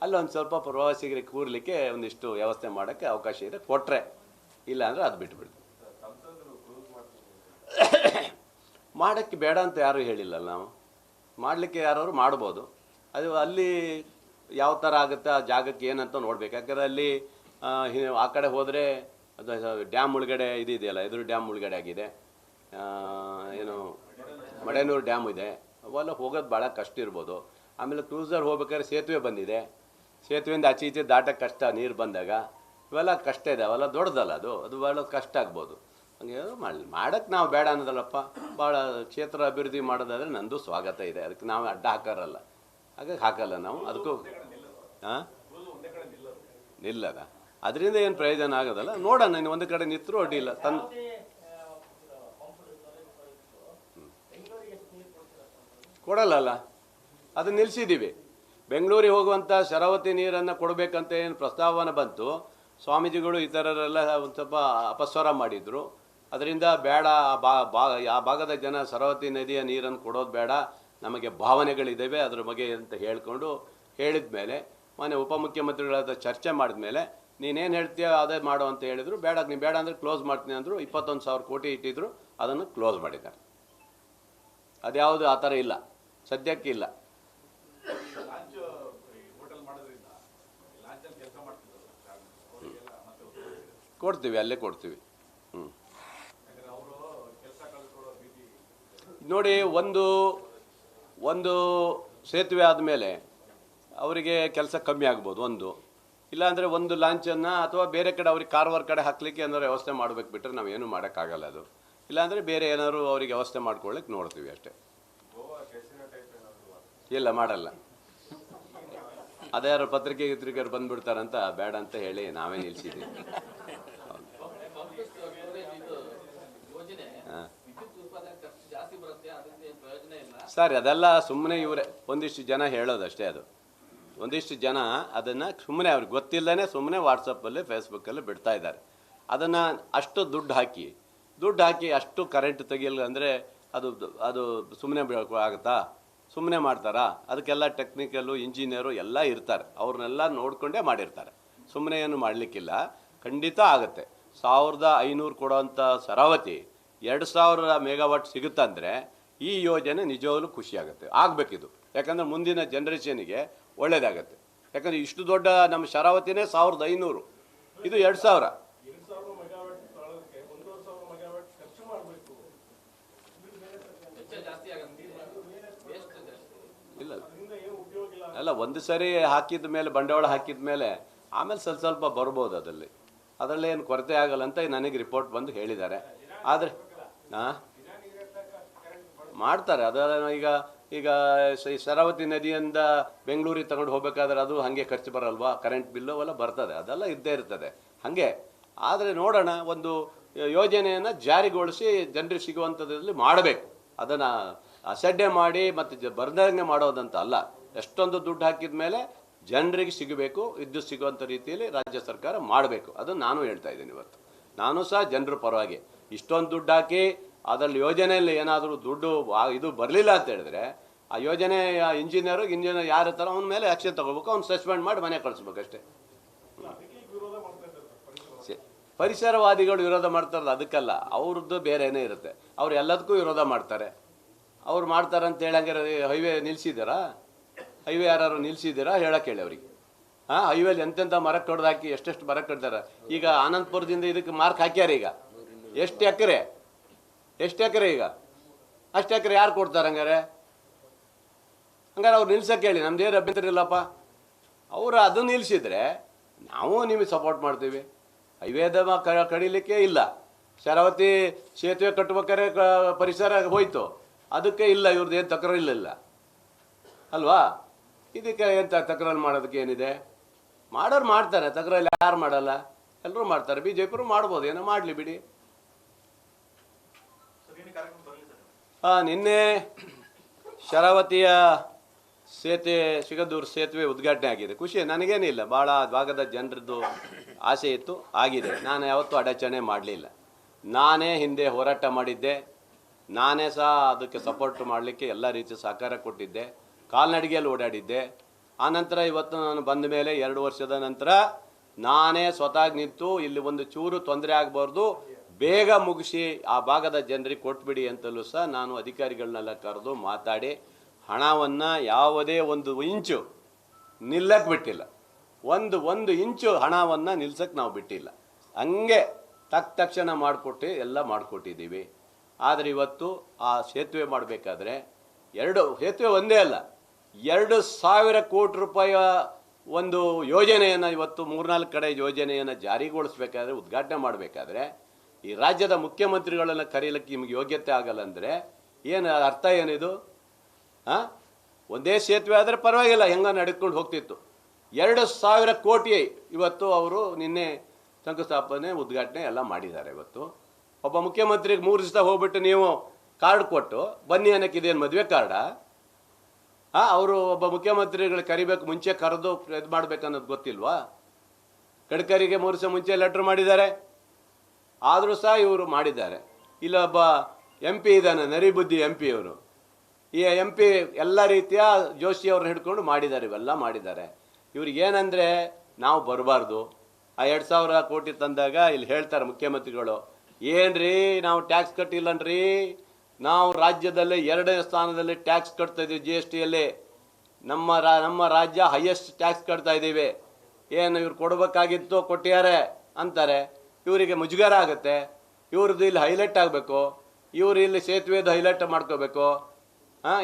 ಅಲ್ಲೊಂದು ಸ್ವಲ್ಪ ಪ್ರವಾಸಿಗರಿಗೆ ಕೂರಲಿಕ್ಕೆ ಒಂದಿಷ್ಟು ವ್ಯವಸ್ಥೆ ಮಾಡೋಕ್ಕೆ ಅವಕಾಶ ಇದೆ, ಕೊಟ್ಟರೆ. ಇಲ್ಲ ಅಂದರೆ ಅದು ಬಿಟ್ಬಿಡ್ತೀವಿ. ಮಾಡೋಕ್ಕೆ ಬೇಡ ಅಂತ ಯಾರೂ ಹೇಳಿಲ್ಲ. ನಾವು ಮಾಡಲಿಕ್ಕೆ ಯಾರಾದ್ರು ಮಾಡ್ಬೋದು. ಅದು ಅಲ್ಲಿ ಯಾವ ಥರ ಆಗುತ್ತೆ, ಆ ಜಾಗಕ್ಕೆ ಏನಂತ ನೋಡ್ಬೇಕು. ಯಾಕಂದರೆ ಅಲ್ಲಿ ಆ ಕಡೆ ಹೋದರೆ ಅದು ಡ್ಯಾಮ್ ಒಳಗಡೆ ಇದೆಯಲ್ಲ, ಎದುರು ಡ್ಯಾಮ್ ಒಳಗಡೆ ಆಗಿದೆ, ಏನು ಮಡೆನೂರು ಡ್ಯಾಮ್ ಇದೆ. ಅವೆಲ್ಲ ಹೋಗೋದು ಭಾಳ ಕಷ್ಟ ಇರ್ಬೋದು. ಆಮೇಲೆ ಕ್ರೂಸರ್ ಹೋಗ್ಬೇಕಾದ್ರೆ ಸೇತುವೆ ಬಂದಿದೆ, ಸೇತುವೆಯಿಂದ ಆಚೆ ಈಚೆ ದಾಟಕ್ಕೆ ಕಷ್ಟ, ನೀರು ಬಂದಾಗ ಇವೆಲ್ಲ ಕಷ್ಟ ಇದೆ. ಅವೆಲ್ಲ ದೊಡ್ಡದಲ್ಲ, ಅದು ಭಾಳ ಕಷ್ಟ ಆಗ್ಬೋದು. ಹಂಗೆ ಮಾಡೋಕ್ಕೆ ನಾವು ಬೇಡ ಅನ್ನೋದಲ್ಲಪ್ಪ. ಭಾಳ ಕ್ಷೇತ್ರ ಅಭಿವೃದ್ಧಿ ಮಾಡೋದಾದರೆ ನಂದು ಸ್ವಾಗತ ಇದೆ. ಅದಕ್ಕೆ ನಾವು ಅಡ್ಡ ಹಾಕಾರಲ್ಲ, ಹಾಗಾಗಿ ಹಾಕಲ್ಲ ನಾವು. ಅದಕ್ಕೂ ಹಾಂ ನಿಲ್ಲದ, ಅದರಿಂದ ಏನು ಪ್ರಯೋಜನ ಆಗೋದಲ್ಲ. ನೋಡೋಣ, ಇನ್ನು ಒಂದು ಕಡೆ ನಿಂತರೂ ಅಡ್ಡಿಲ್ಲ. ಕೊಡಲ್ಲ, ಅದು ನಿಲ್ಲಿಸಿದ್ದೀವಿ. ಬೆಂಗಳೂರಿಗೆ ಹೋಗುವಂಥ ಶರಾವತಿ ನೀರನ್ನು ಕೊಡಬೇಕಂತ ಏನು ಪ್ರಸ್ತಾವನೆ ಬಂತು, ಸ್ವಾಮೀಜಿಗಳು ಈ ಥರರೆಲ್ಲ ಒಂದು ಸ್ವಲ್ಪ ಅಪಸ್ವರ ಮಾಡಿದರು. ಅದರಿಂದ ಬೇಡ, ಆ ಭಾಗದ ಜನ ಶರಾವತಿ ನದಿಯ ನೀರನ್ನು ಕೊಡೋದು ಬೇಡ, ನಮಗೆ ಭಾವನೆಗಳಿದ್ದಾವೆ ಅದ್ರ ಬಗ್ಗೆ ಅಂತ ಹೇಳಿದ ಮೇಲೆ ಮೊನ್ನೆ ಉಪಮುಖ್ಯಮಂತ್ರಿಗಳಾದ ಚರ್ಚೆ ಮಾಡಿದ ಮೇಲೆ ನೀನೇನು ಹೇಳ್ತೀಯ ಅದೇ ಮಾಡು ಅಂತ ಹೇಳಿದರು. ನೀವು ಬೇಡ ಅಂದರೆ ಕ್ಲೋಸ್ ಮಾಡ್ತೀನಿ ಅಂದರು. 21,000 ಕೋಟಿ ಇಟ್ಟಿದ್ರು, ಅದನ್ನು ಕ್ಲೋಸ್ ಮಾಡಿದ್ದಾರೆ. ಅದ್ಯಾವುದು ಆ ಥರ ಇಲ್ಲ, ಸದ್ಯಕ್ಕೆ ಇಲ್ಲ. ಕೊಡ್ತೀವಿ, ಅಲ್ಲೇ ಕೊಡ್ತೀವಿ. ನೋಡಿ, ಒಂದು ಸೇತುವೆ ಆದಮೇಲೆ ಅವರಿಗೆ ಕೆಲಸ ಕಮ್ಮಿ ಆಗ್ಬೋದು. ಇಲ್ಲಾಂದರೆ ಒಂದು ಲಾಂಚನ್ನು ಅಥವಾ ಬೇರೆ ಕಡೆ ಅವ್ರಿಗೆ ಕಾರವಾರ ಕಡೆ ಹಾಕಲಿಕ್ಕೆ ಏನಾದ್ರು ವ್ಯವಸ್ಥೆ ಮಾಡಬೇಕು, ಬಿಟ್ಟರೆ ನಾವೇನು ಮಾಡೋಕ್ಕಾಗಲ್ಲ. ಅದು ಇಲ್ಲಾಂದರೆ ಬೇರೆ ಏನಾದ್ರು ಅವ್ರಿಗೆ ವ್ಯವಸ್ಥೆ ಮಾಡ್ಕೊಳ್ಳಿಕ್ಕೆ ನೋಡ್ತೀವಿ ಅಷ್ಟೇ. ಇಲ್ಲ, ಮಾಡಲ್ಲ. ಅದ್ಯಾರು ಪತ್ರಿಕೆಯರು ಬಂದುಬಿಡ್ತಾರಂತ ಬೇಡ ಅಂತ ಹೇಳಿ ನಾವೇ ನಿಲ್ಲಿಸಿದ್ದೀವಿ. ಸರ್, ಅದೆಲ್ಲ ಸುಮ್ಮನೆ ಇವರೇ ಒಂದಿಷ್ಟು ಜನ ಹೇಳೋದಷ್ಟೇ. ಅದು ಒಂದಿಷ್ಟು ಜನ ಅದನ್ನು ಸುಮ್ಮನೆ ಅವ್ರಿಗೆ ಗೊತ್ತಿಲ್ಲದೇ ಸುಮ್ಮನೆ ವಾಟ್ಸಪ್ಪಲ್ಲಿ ಫೇಸ್ಬುಕ್ಕಲ್ಲಿ ಬಿಡ್ತಾ ಇದ್ದಾರೆ. ಅದನ್ನು ಅಷ್ಟು ದುಡ್ಡು ಹಾಕಿ ಅಷ್ಟು ಕರೆಂಟ್ ತೆಗಿಯಲ್ಲ ಅಂದರೆ ಅದು ಸುಮ್ಮನೆ ಆಗುತ್ತಾ? ಸುಮ್ಮನೆ ಮಾಡ್ತಾರಾ? ಅದಕ್ಕೆಲ್ಲ ಟೆಕ್ನಿಕಲ್ಲು, ಇಂಜಿನಿಯರು ಎಲ್ಲ ಇರ್ತಾರೆ. ಅವ್ರನ್ನೆಲ್ಲ ನೋಡಿಕೊಂಡೇ ಮಾಡಿರ್ತಾರೆ. ಸುಮ್ಮನೆ ಏನು ಮಾಡಲಿಕ್ಕಿಲ್ಲ, ಖಂಡಿತ ಆಗುತ್ತೆ. 1500 ಕೊಡೋವಂಥ ಶರಾವತಿ 2000 ಮೆಗಾವಾಟ್ ಸಿಗುತ್ತಂದರೆ ಈ ಯೋಜನೆ ನಿಜವಾಗ್ಲೂ ಖುಷಿಯಾಗುತ್ತೆ. ಆಗಬೇಕಿದು, ಯಾಕಂದರೆ ಮುಂದಿನ ಜನ್ರೇಷನಿಗೆ ಒಳ್ಳೇದಾಗತ್ತೆ. ಯಾಕಂದರೆ ಇಷ್ಟು ದೊಡ್ಡ ನಮ್ಮ ಶರಾವತಿನೇ 1500, ಇದು 2000. ಅಲ್ಲ, ಒಂದು ಸರಿ ಹಾಕಿದ ಮೇಲೆ, ಬಂಡವಾಳ ಹಾಕಿದ ಮೇಲೆ ಆಮೇಲೆ ಸ್ವಲ್ಪ ಬರ್ಬೋದು ಅದರಲ್ಲಿ ಏನು ಕೊರತೆ ಆಗಲ್ಲ ಅಂತ ನನಗೆ ರಿಪೋರ್ಟ್ ಬಂದು ಹೇಳಿದ್ದಾರೆ. ಆದರೆ ಮಾಡ್ತಾರೆ ಅದರ ಈಗ ಶರಾವತಿ ನದಿಯಿಂದ ಬೆಂಗಳೂರಿಗೆ ತಗೊಂಡು ಹೋಗ್ಬೇಕಾದ್ರೆ ಅದು ಹಾಗೆ ಖರ್ಚು ಬರಲ್ವಾ, ಕರೆಂಟ್ ಬಿಲ್ಲು ಎಲ್ಲ ಬರ್ತದೆ, ಅದೆಲ್ಲ ಇದ್ದೇ ಇರ್ತದೆ ಹಾಗೆ. ಆದರೆ ನೋಡೋಣ, ಒಂದು ಯೋಜನೆಯನ್ನು ಜಾರಿಗೊಳಿಸಿ ಜನರಿಗೆ ಸಿಗುವಂಥದ್ರಲ್ಲಿ ಮಾಡಬೇಕು. ಅದನ್ನು ಅಸಡ್ಡೆ ಮಾಡಿ ಮತ್ತು ಬರ್ದಂಗೆ ಮಾಡೋದಂತ ಅಲ್ಲ. ಎಷ್ಟೊಂದು ದುಡ್ಡು ಹಾಕಿದ ಮೇಲೆ ಜನರಿಗೆ ಸಿಗಬೇಕು, ವಿದ್ಯುತ್ ಸಿಗುವಂಥ ರೀತಿಯಲ್ಲಿ ರಾಜ್ಯ ಸರ್ಕಾರ ಮಾಡಬೇಕು. ಅದನ್ನು ನಾನು ಹೇಳ್ತಾ ಇದ್ದೀನಿ. ಇವತ್ತು ನಾನು ಸಹ ಜನರ ಪರವಾಗಿ. ಇಷ್ಟೊಂದು ದುಡ್ಡು ಹಾಕಿ ಅದರಲ್ಲಿ ಯೋಜನೆಯಲ್ಲಿ ಏನಾದರೂ ದುಡ್ಡು ಇದು ಬರಲಿಲ್ಲ ಅಂತ ಹೇಳಿದ್ರೆ, ಆ ಯೋಜನೆ ಇಂಜಿನಿಯರ್ ಯಾರ ಥರ ಅವನ ಮೇಲೆ ಆಕ್ಷನ್ ತಗೋಬೇಕು, ಅವ್ನು ಸಸ್ಪೆಂಡ್ ಮಾಡಿ ಮನೆ ಕಳಿಸ್ಬೇಕು ಅಷ್ಟೇ. ಪರಿಸರವಾದಿಗಳು ವಿರೋಧ ಮಾಡ್ತಾರಲ್ಲ, ಅದಕ್ಕಲ್ಲ, ಅವ್ರದ್ದು ಬೇರೆನೇ ಇರುತ್ತೆ. ಅವ್ರು ಎಲ್ಲದಕ್ಕೂ ವಿರೋಧ ಮಾಡ್ತಾರೆ. ಅವ್ರು ಮಾಡ್ತಾರೆ ಅಂತ ಹೇಳಂಗೆ ಹೈವೇ ನಿಲ್ಸಿದ್ದೀರಾ? ಹೈವೇ ಯಾರು ನಿಲ್ಸಿದ್ದೀರಾ ಹೇಳಕ್ಕೆ ಹೇಳಿ ಅವ್ರಿಗೆ. ಹೈವೇಲಿ ಎಂತೆಂಥ ಮರ ಕಡ್ದಾಕಿ ಎಷ್ಟೆಷ್ಟು ಮರ ಕಡ್ದಾರ. ಈಗ ಆನಂದಪುರದಿಂದ ಇದಕ್ಕೆ ಮಾರ್ಕ್ ಹಾಕ್ಯಾರ. ಈಗ ಎಷ್ಟು ಎಕರೆ ಈಗ? ಅಷ್ಟು ಎಕರೆ ಯಾರು ಕೊಡ್ತಾರೆ ಹಂಗಾರೆ ಅವ್ರು ನಿಲ್ಸಕ್ಕೆ ಹೇಳಿ, ನಮ್ದೇನು ಅಭ್ಯಂತರ ಇಲ್ಲಪ್ಪ. ಅವರು ಅದು ನಿಲ್ಸಿದ್ರೆ ನಾವು ನಿಮಗೆ ಸಪೋರ್ಟ್ ಮಾಡ್ತೀವಿ. ಹೈವೇದ ಕಡಿಲಿಕ್ಕೆ ಇಲ್ಲ, ಶರಾವತಿ ಸೇತುವೆ ಕಟ್ಟಬೇಕಾದ್ರೆ ಪರಿಸರ ಹೋಯ್ತು, ಅದಕ್ಕೆ ಇಲ್ಲ, ಇವ್ರದ್ದು ಏನು ತಕರಾರು ಇಲ್ಲ ಅಲ್ವಾ? ಇದಕ್ಕೆ ಏನು ತಕರಾರು ಮಾಡೋದಕ್ಕೆ ಏನಿದೆ? ಮಾಡೋರು ಮಾಡ್ತಾರೆ, ತಕರಾರು ಯಾರು ಮಾಡಲ್ಲ? ಎಲ್ಲರೂ ಮಾಡ್ತಾರೆ. BJP ಮಾಡ್ಬೋದು, ಏನೋ ಮಾಡಲಿ ಬಿಡಿ. ನಿನ್ನೆ ಶರಾವತಿಯ ಸಿಗಂದೂರು ಸೇತುವೆ ಉದ್ಘಾಟನೆ ಆಗಿದೆ. ಖುಷಿ, ನನಗೇನಿಲ್ಲ. ಭಾಳ ಭಾಗದ ಜನರದ್ದು ಆಸೆ ಇತ್ತು, ಆಗಿದೆ. ನಾನು ಯಾವತ್ತೂ ಅಡಚಣೆ ಮಾಡಲಿಲ್ಲ. ನಾನೇ ಹಿಂದೆ ಹೋರಾಟ ಮಾಡಿದ್ದೆ, ನಾನೇ ಸಹ ಅದಕ್ಕೆ ಸಪೋರ್ಟ್ ಮಾಡಲಿಕ್ಕೆ ಎಲ್ಲ ರೀತಿಯ ಸಹಕಾರ ಕೊಟ್ಟಿದ್ದೆ, ಕಾಲ್ನಡಿಗೆಯಲ್ಲಿ ಓಡಾಡಿದ್ದೆ. ಆನಂತರ ಇವತ್ತು ನಾನು ಬಂದ ಮೇಲೆ 2 ವರ್ಷದ ನಂತರ ನಾನೇ ಸ್ವತಃ ನಿಂತು ಇಲ್ಲಿ ಒಂದು ಚೂರು ತೊಂದರೆ ಆಗಬಾರ್ದು, ಬೇಗ ಮುಗಿಸಿ ಆ ಭಾಗದ ಜನರಿಗೆ ಕೊಟ್ಬಿಡಿ ಅಂತಲೂ ಸಹ ನಾನು ಅಧಿಕಾರಿಗಳನ್ನೆಲ್ಲ ಕರೆದು ಮಾತಾಡಿ ಹಣವನ್ನು ಯಾವುದೇ ಒಂದು ಇಂಚು ನಿಲ್ಲಕ್ಕೆ ಬಿಟ್ಟಿಲ್ಲ. ಒಂದು ಇಂಚು ಹಣವನ್ನು ನಿಲ್ಸಕ್ಕೆ ನಾವು ಬಿಟ್ಟಿಲ್ಲ. ಹಂಗೆ ತಕ್ಷಣ ಮಾಡಿಕೊಟ್ಟು ಎಲ್ಲ ಮಾಡಿಕೊಟ್ಟಿದ್ದೀವಿ. ಆದರೆ ಇವತ್ತು ಆ ಸೇತುವೆ ಮಾಡಬೇಕಾದ್ರೆ ಸೇತುವೆ ಒಂದೇ ಅಲ್ಲ, 2,000 ಕೋಟಿ ರೂಪಾಯಿಯ ಒಂದು ಯೋಜನೆಯನ್ನು ಇವತ್ತು 3-4 ಕಡೆ ಯೋಜನೆಯನ್ನು ಜಾರಿಗೊಳಿಸ್ಬೇಕಾದ್ರೆ, ಉದ್ಘಾಟನೆ ಮಾಡಬೇಕಾದ್ರೆ ಈ ರಾಜ್ಯದ ಮುಖ್ಯಮಂತ್ರಿಗಳನ್ನು ಕರೀಲಿಕ್ಕೆ ನಿಮಗೆ ಯೋಗ್ಯತೆ ಆಗಲ್ಲ ಅಂದರೆ ಏನು ಅರ್ಥ? ಏನಿದು? ಒಂದೇ ಸೇತುವೆ ಆದರೆ ಪರವಾಗಿಲ್ಲ, ಹೆಂಗ ನಡ್ಕೊಂಡು ಹೋಗ್ತಿತ್ತು. 2,000 ಕೋಟಿ ಇವತ್ತು ಅವರು ನಿನ್ನೆ ಶಂಕುಸ್ಥಾಪನೆ ಉದ್ಘಾಟನೆ ಎಲ್ಲ ಮಾಡಿದ್ದಾರೆ. ಇವತ್ತು ಒಬ್ಬ ಮುಖ್ಯಮಂತ್ರಿಗೆ 3 ದಿವಸ ಹೋಗ್ಬಿಟ್ಟು ನೀವು ಕಾರ್ಡ್ ಕೊಟ್ಟು ಬನ್ನಿ ಅನ್ನೋಕ್ಕೆ ಇದೇನು ಮದುವೆ ಕಾರ್ಡಾ? ಅವರು ಒಬ್ಬ ಮುಖ್ಯಮಂತ್ರಿಗಳು ಕರಿಬೇಕು, ಮುಂಚೆ ಕರೆದು ಇದು ಮಾಡ್ಬೇಕನ್ನೋದು ಗೊತ್ತಿಲ್ವಾ? ಗಡ್ಕರಿಗೆ 3 ದಿವಸ ಮುಂಚೆ ಲೆಟ್ರ್ ಮಾಡಿದ್ದಾರೆ, ಆದರೂ ಸಹ ಇವರು ಮಾಡಿದ್ದಾರೆ. ಇಲ್ಲೊಬ್ಬ MP ಇದ್ದಾನೆ, ನರಿಬುದ್ಧಿ MP. ಇವರು ಈ MP ಎಲ್ಲ ರೀತಿಯ ಜೋಶಿ ಅವ್ರನ್ನ ಹಿಡ್ಕೊಂಡು ಮಾಡಿದ್ದಾರೆ, ಇವೆಲ್ಲ ಮಾಡಿದ್ದಾರೆ. ಇವ್ರಿಗೇನೆಂದರೆ ನಾವು ಬರಬಾರ್ದು. ಆ 2,000 ಕೋಟಿ ತಂದಾಗ ಇಲ್ಲಿ ಹೇಳ್ತಾರೆ ಮುಖ್ಯಮಂತ್ರಿಗಳು, ಏನ್ರಿ ನಾವು ಟ್ಯಾಕ್ಸ್ ಕಟ್ಟಿಲ್ಲನ್ರಿ, ನಾವು ರಾಜ್ಯದಲ್ಲೇ 2ನೇ ಸ್ಥಾನದಲ್ಲಿ ಟ್ಯಾಕ್ಸ್ ಕಟ್ತಾ ಇದ್ದೀವಿ. GSTಯಲ್ಲಿ ನಮ್ಮ ರಾಜ್ಯ ಹೈಯೆಸ್ಟ್ ಟ್ಯಾಕ್ಸ್ ಕಟ್ತಾ ಇದ್ದೀವಿ. ಏನು ಇವ್ರು ಕೊಡಬೇಕಾಗಿತ್ತು ಕೊಟ್ಟಿದ್ದಾರೆ ಅಂತಾರೆ. ಇವರಿಗೆ ಮುಜುಗರ ಆಗುತ್ತೆ. ಇವ್ರದ್ದು ಇಲ್ಲಿ ಹೈಲೈಟ್ ಆಗಬೇಕು, ಇವರು ಇಲ್ಲಿ ಸೇತುವೆದು ಹೈಲೈಟ್ ಮಾಡ್ಕೋಬೇಕು.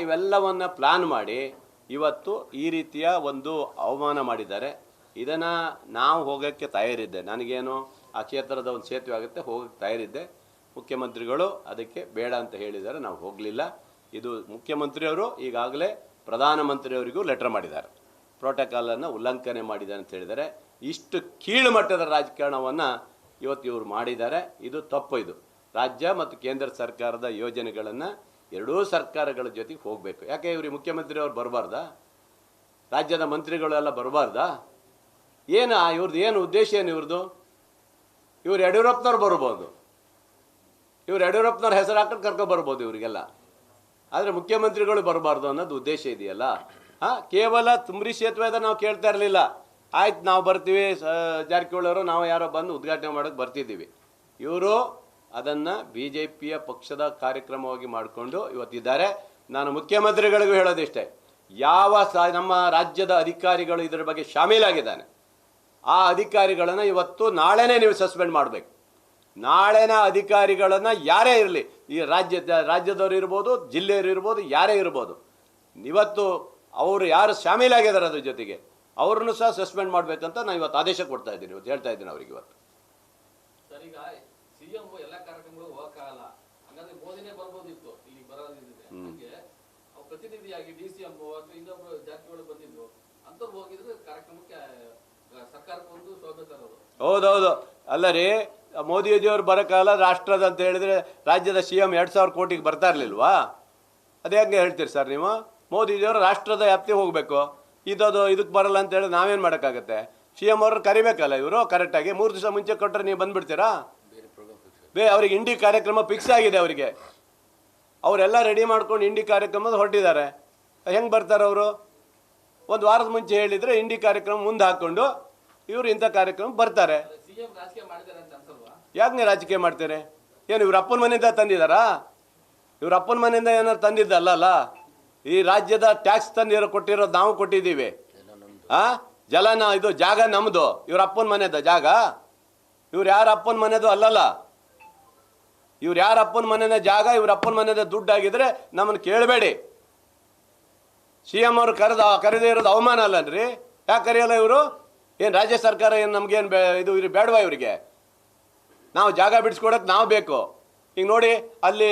ಇವೆಲ್ಲವನ್ನು ಪ್ಲಾನ್ ಮಾಡಿ ಇವತ್ತು ಈ ರೀತಿಯ ಒಂದು ಅವಮಾನ ಮಾಡಿದ್ದಾರೆ. ಇದನ್ನು ನಾವು ಹೋಗೋಕ್ಕೆ ತಯಾರಿದ್ದೆ. ನನಗೇನು ಆ ಕ್ಷೇತ್ರದ ಒಂದು ಸೇತುವೆ ಆಗುತ್ತೆ, ಹೋಗೋಕ್ಕೆ ತಯಾರಿದ್ದೆ. ಮುಖ್ಯಮಂತ್ರಿಗಳು ಅದಕ್ಕೆ ಬೇಡ ಅಂತ ಹೇಳಿದ್ದಾರೆ, ನಾವು ಹೋಗಲಿಲ್ಲ. ಇದು ಮುಖ್ಯಮಂತ್ರಿಯವರು ಈಗಾಗಲೇ ಪ್ರಧಾನಮಂತ್ರಿಯವರಿಗೂ ಲೆಟರ್ ಮಾಡಿದ್ದಾರೆ, ಪ್ರೋಟೋಕಾಲನ್ನು ಉಲ್ಲಂಘನೆ ಮಾಡಿದ್ದಾರೆ ಅಂತ ಹೇಳಿದ್ದಾರೆ. ಇಷ್ಟು ಕೀಳು ಮಟ್ಟದ ರಾಜಕಾರಣವನ್ನು ಇವತ್ತು ಇವರು ಮಾಡಿದ್ದಾರೆ. ಇದು ತಪ್ಪು. ಇದು ರಾಜ್ಯ ಮತ್ತು ಕೇಂದ್ರ ಸರ್ಕಾರದ ಯೋಜನೆಗಳನ್ನು ಎರಡೂ ಸರ್ಕಾರಗಳ ಜೊತೆಗೆ ಹೋಗಬೇಕು. ಯಾಕೆ ಇವ್ರಿಗೆ ಮುಖ್ಯಮಂತ್ರಿಯವ್ರು ಬರಬಾರ್ದಾ? ರಾಜ್ಯದ ಮಂತ್ರಿಗಳೆಲ್ಲ ಬರಬಾರ್ದಾ? ಇವ್ರದ್ದು ಏನು ಉದ್ದೇಶ? ಏನು ಇವ್ರದ್ದು? ಇವ್ರು ಯಡಿಯೂರಪ್ಪನವ್ರು ಬರ್ಬೋದು, ಇವ್ರು ಯಡಿಯೂರಪ್ಪನವ್ರ ಹೆಸರು ಹಾಕೊಂಡು ಕರ್ಕೊಬರ್ಬೋದು ಇವರಿಗೆಲ್ಲ. ಆದರೆ ಮುಖ್ಯಮಂತ್ರಿಗಳು ಬರಬಾರ್ದು ಅನ್ನೋದು ಉದ್ದೇಶ ಇದೆಯಲ್ಲ. ಕೇವಲ ತುಮ್ರಿ ಸೇತುವೆದ ನಾವು ಕೇಳ್ತಾ ಇರಲಿಲ್ಲ. ಆಯ್ತು ನಾವು ಬರ್ತೀವಿ, ಜಾರಕಿಹೊಳಿ ಅವರು ನಾವು ಯಾರೋ ಬಂದು ಉದ್ಘಾಟನೆ ಮಾಡೋಕ್ಕೆ ಬರ್ತಿದ್ದೀವಿ. ಇವರು ಅದನ್ನು BJPಯ ಪಕ್ಷದ ಕಾರ್ಯಕ್ರಮವಾಗಿ ಮಾಡಿಕೊಂಡು ಇವತ್ತಿದ್ದಾರೆ. ನಾನು ಮುಖ್ಯಮಂತ್ರಿಗಳಿಗೂ ಹೇಳೋದಿಷ್ಟೇ, ನಮ್ಮ ರಾಜ್ಯದ ಅಧಿಕಾರಿಗಳು ಇದರ ಬಗ್ಗೆ ಶಾಮೀಲಾಗಿದ್ದಾನೆ, ಆ ಅಧಿಕಾರಿಗಳನ್ನು ಇವತ್ತು ನಾಳೆನೇ ನೀವು ಸಸ್ಪೆಂಡ್ ಮಾಡಬೇಕು. ನಾಳೆನ ಅಧಿಕಾರಿಗಳನ್ನು ಯಾರೇ ಇರಲಿ, ಈ ರಾಜ್ಯದವರು ಇರ್ಬೋದು, ಜಿಲ್ಲೆಯವರು ಇರ್ಬೋದು, ಯಾರೇ ಇರ್ಬೋದು, ಇವತ್ತು ಅವರು ಯಾರು ಶಾಮೀಲಾಗಿದ್ದಾರೆ ಅದ್ರ ಜೊತೆಗೆ ಅವ್ರನ್ನು ಸಹ ಸಸ್ಪೆಂಡ್ ಮಾಡಬೇಕಂತ ನಾನು ಇವತ್ತು ಆದೇಶ ಕೊಡ್ತಾ ಇದ್ದೀನಿ, ಇವತ್ತು ಹೇಳ್ತಾ ಇದ್ದೀನಿ ಅವ್ರಿಗೆ ಇವತ್ತು. ಸರ್, ಈಗ ಸಿಎಂ ಎಲ್ಲ ಕಾರ್ಯಕ್ರಮಗಳು ಹೋಗಕ್ಕಾಗಲ್ಲ, ಹಂಗಂದ್ರೆ ಮೋದಿನೇ ಬರ್ಬೋದಿತ್ತು, ಇಲ್ಲಿ ಬರೋದಿದೆ. ಹಂಗೆ ಪ್ರತಿನಿಧಿಯಾಗಿ DCM ಅಥವಾ ಇನ್ನೊಬ್ರು ಜಾತಿಗಳು ಬಂದಿದ್ರು, ಅಂತವ್ರು ಹೋಗಿದ್ರೆ ಕಾರ್ಯಕ್ರಮಕ್ಕೆ ಸರ್ಕಾರಕ್ಕೆ ಒಂದು ಶೋಭೆ ತರೋದು. ಹೌದೌದು. ಅಲ್ಲ ರೀ, ಮೋದಿಜಿಯವ್ರು ಬರೋಕ್ಕಾಗಲ್ಲ ರಾಷ್ಟ್ರದ ಅಂತ ಹೇಳಿದ್ರೆ ರಾಜ್ಯದ CM 2,000 ಕೋಟಿಗೆ ಬರ್ತಾ ಇರ್ಲಿಲ್ವಾ? ಅದೇ ಹೆಂಗೆ ಹೇಳ್ತೀರಿ ಸರ್ ನೀವು? ಮೋದಿಜಿಯವರು ರಾಷ್ಟ್ರದ ವ್ಯಾಪ್ತಿ ಹೋಗಬೇಕು, ಇದಕ್ಕೆ ಬರಲ್ಲ ಅಂತ ಹೇಳಿ ನಾವೇನು ಮಾಡೋಕ್ಕಾಗತ್ತೆ? CM ಅವ್ರನ್ನ ಕರಿಬೇಕಲ್ಲ ಇವರು ಕರೆಕ್ಟಾಗಿ. 3 ದಿವಸ ಮುಂಚೆ ಕೊಟ್ಟರೆ ನೀವು ಬಂದ್ಬಿಡ್ತೀರಾ? ಅವ್ರಿಗೆ ಇಂಡಿ ಕಾರ್ಯಕ್ರಮ ಫಿಕ್ಸ್ ಆಗಿದೆ ಅವರಿಗೆ, ಅವರೆಲ್ಲ ರೆಡಿ ಮಾಡ್ಕೊಂಡು ಇಂಡಿ ಕಾರ್ಯಕ್ರಮದ ಹೊರಟಿದ್ದಾರೆ. ಹೆಂಗೆ ಬರ್ತಾರೆ ಅವರು? ಒಂದು ವಾರದ ಮುಂಚೆ ಹೇಳಿದರೆ ಇಂಡಿ ಕಾರ್ಯಕ್ರಮ ಮುಂದೆ ಹಾಕ್ಕೊಂಡು ಇವರು ಇಂಥ ಕಾರ್ಯಕ್ರಮ ಬರ್ತಾರೆ. ಸಿಎಂ ರಾಜಕೀಯ ಮಾಡಿದ್ದಾರೆ ಅಂತ ಅನ್ಸಲ್ವಾ? ಯಾಕೆ ರಾಜಕೀಯ ಮಾಡ್ತಾರೆ? ಏನು ಇವ್ರ ಅಪ್ಪನ ಮನೆಯಿಂದ ತಂದಿದ್ದಾರಾ? ಇವ್ರ ಅಪ್ಪನ ಮನೆಯಿಂದ ಏನಾರು ತಂದಿದ್ದಲ್ಲ. ಈ ರಾಜ್ಯದ ಟ್ಯಾಕ್ಸ್ ಕೊಟ್ಟಿರೋದು ನಾವು ಕೊಟ್ಟಿದ್ದೀವಿ. ಇದು ಜಾಗ ನಮ್ಮದು, ಇವ್ರ ಅಪ್ಪನ ಮನೆದ ಜಾಗ. ಇವ್ರು ಯಾರ ಅಪ್ಪನ ಮನೆದು ಅಲ್ಲಲ್ಲ. ಇವ್ರು ಯಾರ ಅಪ್ಪನ ಮನೆಯ ಜಾಗ, ಇವ್ರ ಅಪ್ಪನ ಮನೆದ ದುಡ್ಡಾಗಿದ್ರೆ ನಮ್ಮನ್ನು ಕೇಳಬೇಡಿ. CM ಅವರು ಕರೆದೇ ಇರೋದು ಅವಮಾನ ಅಲ್ಲನ್ರಿ? ಯಾಕೆ ಕರೆಯಲ್ಲ ಇವರು? ಏನು ರಾಜ್ಯ ಸರ್ಕಾರ ಏನು ನಮ್ಗೇನು ಇದು ಬೇಡವಾ ಇವರಿಗೆ? ನಾವು ಜಾಗ ಬಿಡಿಸ್ಕೊಡಕ್ಕೆ ನಾವು ಬೇಕು. ಈಗ ನೋಡಿ, ಅಲ್ಲಿ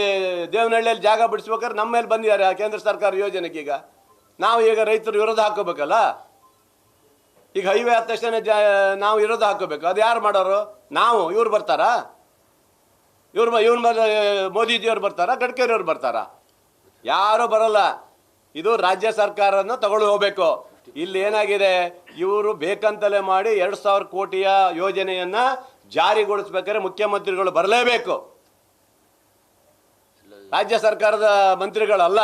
ದೇವನಹಳ್ಳಿಯಲ್ಲಿ ಜಾಗ ಬಿಡಿಸ್ಬೇಕಾದ್ರೆ ನಮ್ಮ ಮೇಲೆ ಬಂದಿದ್ದಾರೆ ಕೇಂದ್ರ ಸರ್ಕಾರ ಯೋಜನೆಗೆ. ಈಗ ನಾವು ಈಗ ರೈತರು ವಿರೋಧ ಹಾಕೋಬೇಕಲ್ಲ. ಈಗ ಹೈವೇ ಆದ ತಕ್ಷಣ ನಾವು ವಿರೋಧ ಹಾಕೋಬೇಕು. ಅದು ಯಾರು ಮಾಡೋರು? ನಾವು. ಇವ್ರು ಬರ್ತಾರಾ? ಮೋದಿಜಿಯವ್ರು ಬರ್ತಾರಾ? ಗಡ್ಕರಿಯವ್ರು ಬರ್ತಾರಾ? ಯಾರು ಬರಲ್ಲ. ಇದು ರಾಜ್ಯ ಸರ್ಕಾರನ ತಗೊಂಡು ಹೋಗ್ಬೇಕು. ಇಲ್ಲಿ ಏನಾಗಿದೆ, ಇವರು ಬೇಕಂತಲೇ ಮಾಡಿ 2,000 ಕೋಟಿಯ ಯೋಜನೆಯನ್ನ ಜಾರಿಗೊಳಿಸ್ಬೇಕಾದ್ರೆ ಮುಖ್ಯಮಂತ್ರಿಗಳು ಬರಲೇಬೇಕು, ರಾಜ್ಯ ಸರ್ಕಾರದ ಮಂತ್ರಿಗಳಲ್ಲ.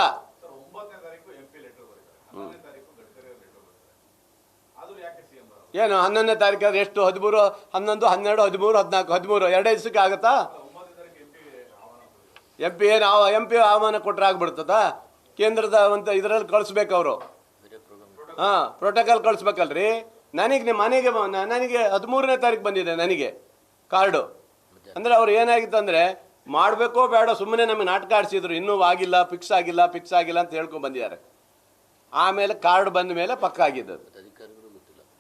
ಏನು 11ನೇ ತಾರೀಕು ಎಷ್ಟು? 13, 11, 12, 13, 14, 13 2 ದಿವಸಕ್ಕೆ ಆಗತ್ತಾ? MP ಏನು MP ಆಹ್ವಾನ ಕೊಟ್ಟರೆ ಆಗ್ಬಿಡ್ತದ? ಕೇಂದ್ರದ ಒಂದು ಇದರಲ್ಲಿ ಕಳಿಸ್ಬೇಕು ಅವರು. ಪ್ರೋಟೋಕಾಲ್ ಕಳಿಸ್ಬೇಕಲ್ರಿ. ನನಗೆ ಮನೆಗೆ ನನಗೆ 13ನೇ ತಾರೀಕು ಬಂದಿದೆ ನನಗೆ ಕಾರ್ಡು. ಅಂದರೆ ಅವ್ರು ಏನಾಗಿತ್ತು ಅಂದರೆ, ಮಾಡಬೇಕೋ ಬೇಡ ಸುಮ್ಮನೆ ನಮಗೆ ನಾಟಕ ಆಡಿಸಿದ್ರು. ಇನ್ನೂ ಆಗಿಲ್ಲ, ಫಿಕ್ಸ್ ಆಗಿಲ್ಲ ಅಂತ ಹೇಳ್ಕೊಂಡು ಬಂದಿದ್ದಾರೆ. ಆಮೇಲೆ ಕಾರ್ಡ್ ಬಂದ ಮೇಲೆ ಪಕ್ಕ ಆಗಿದ್ದದು.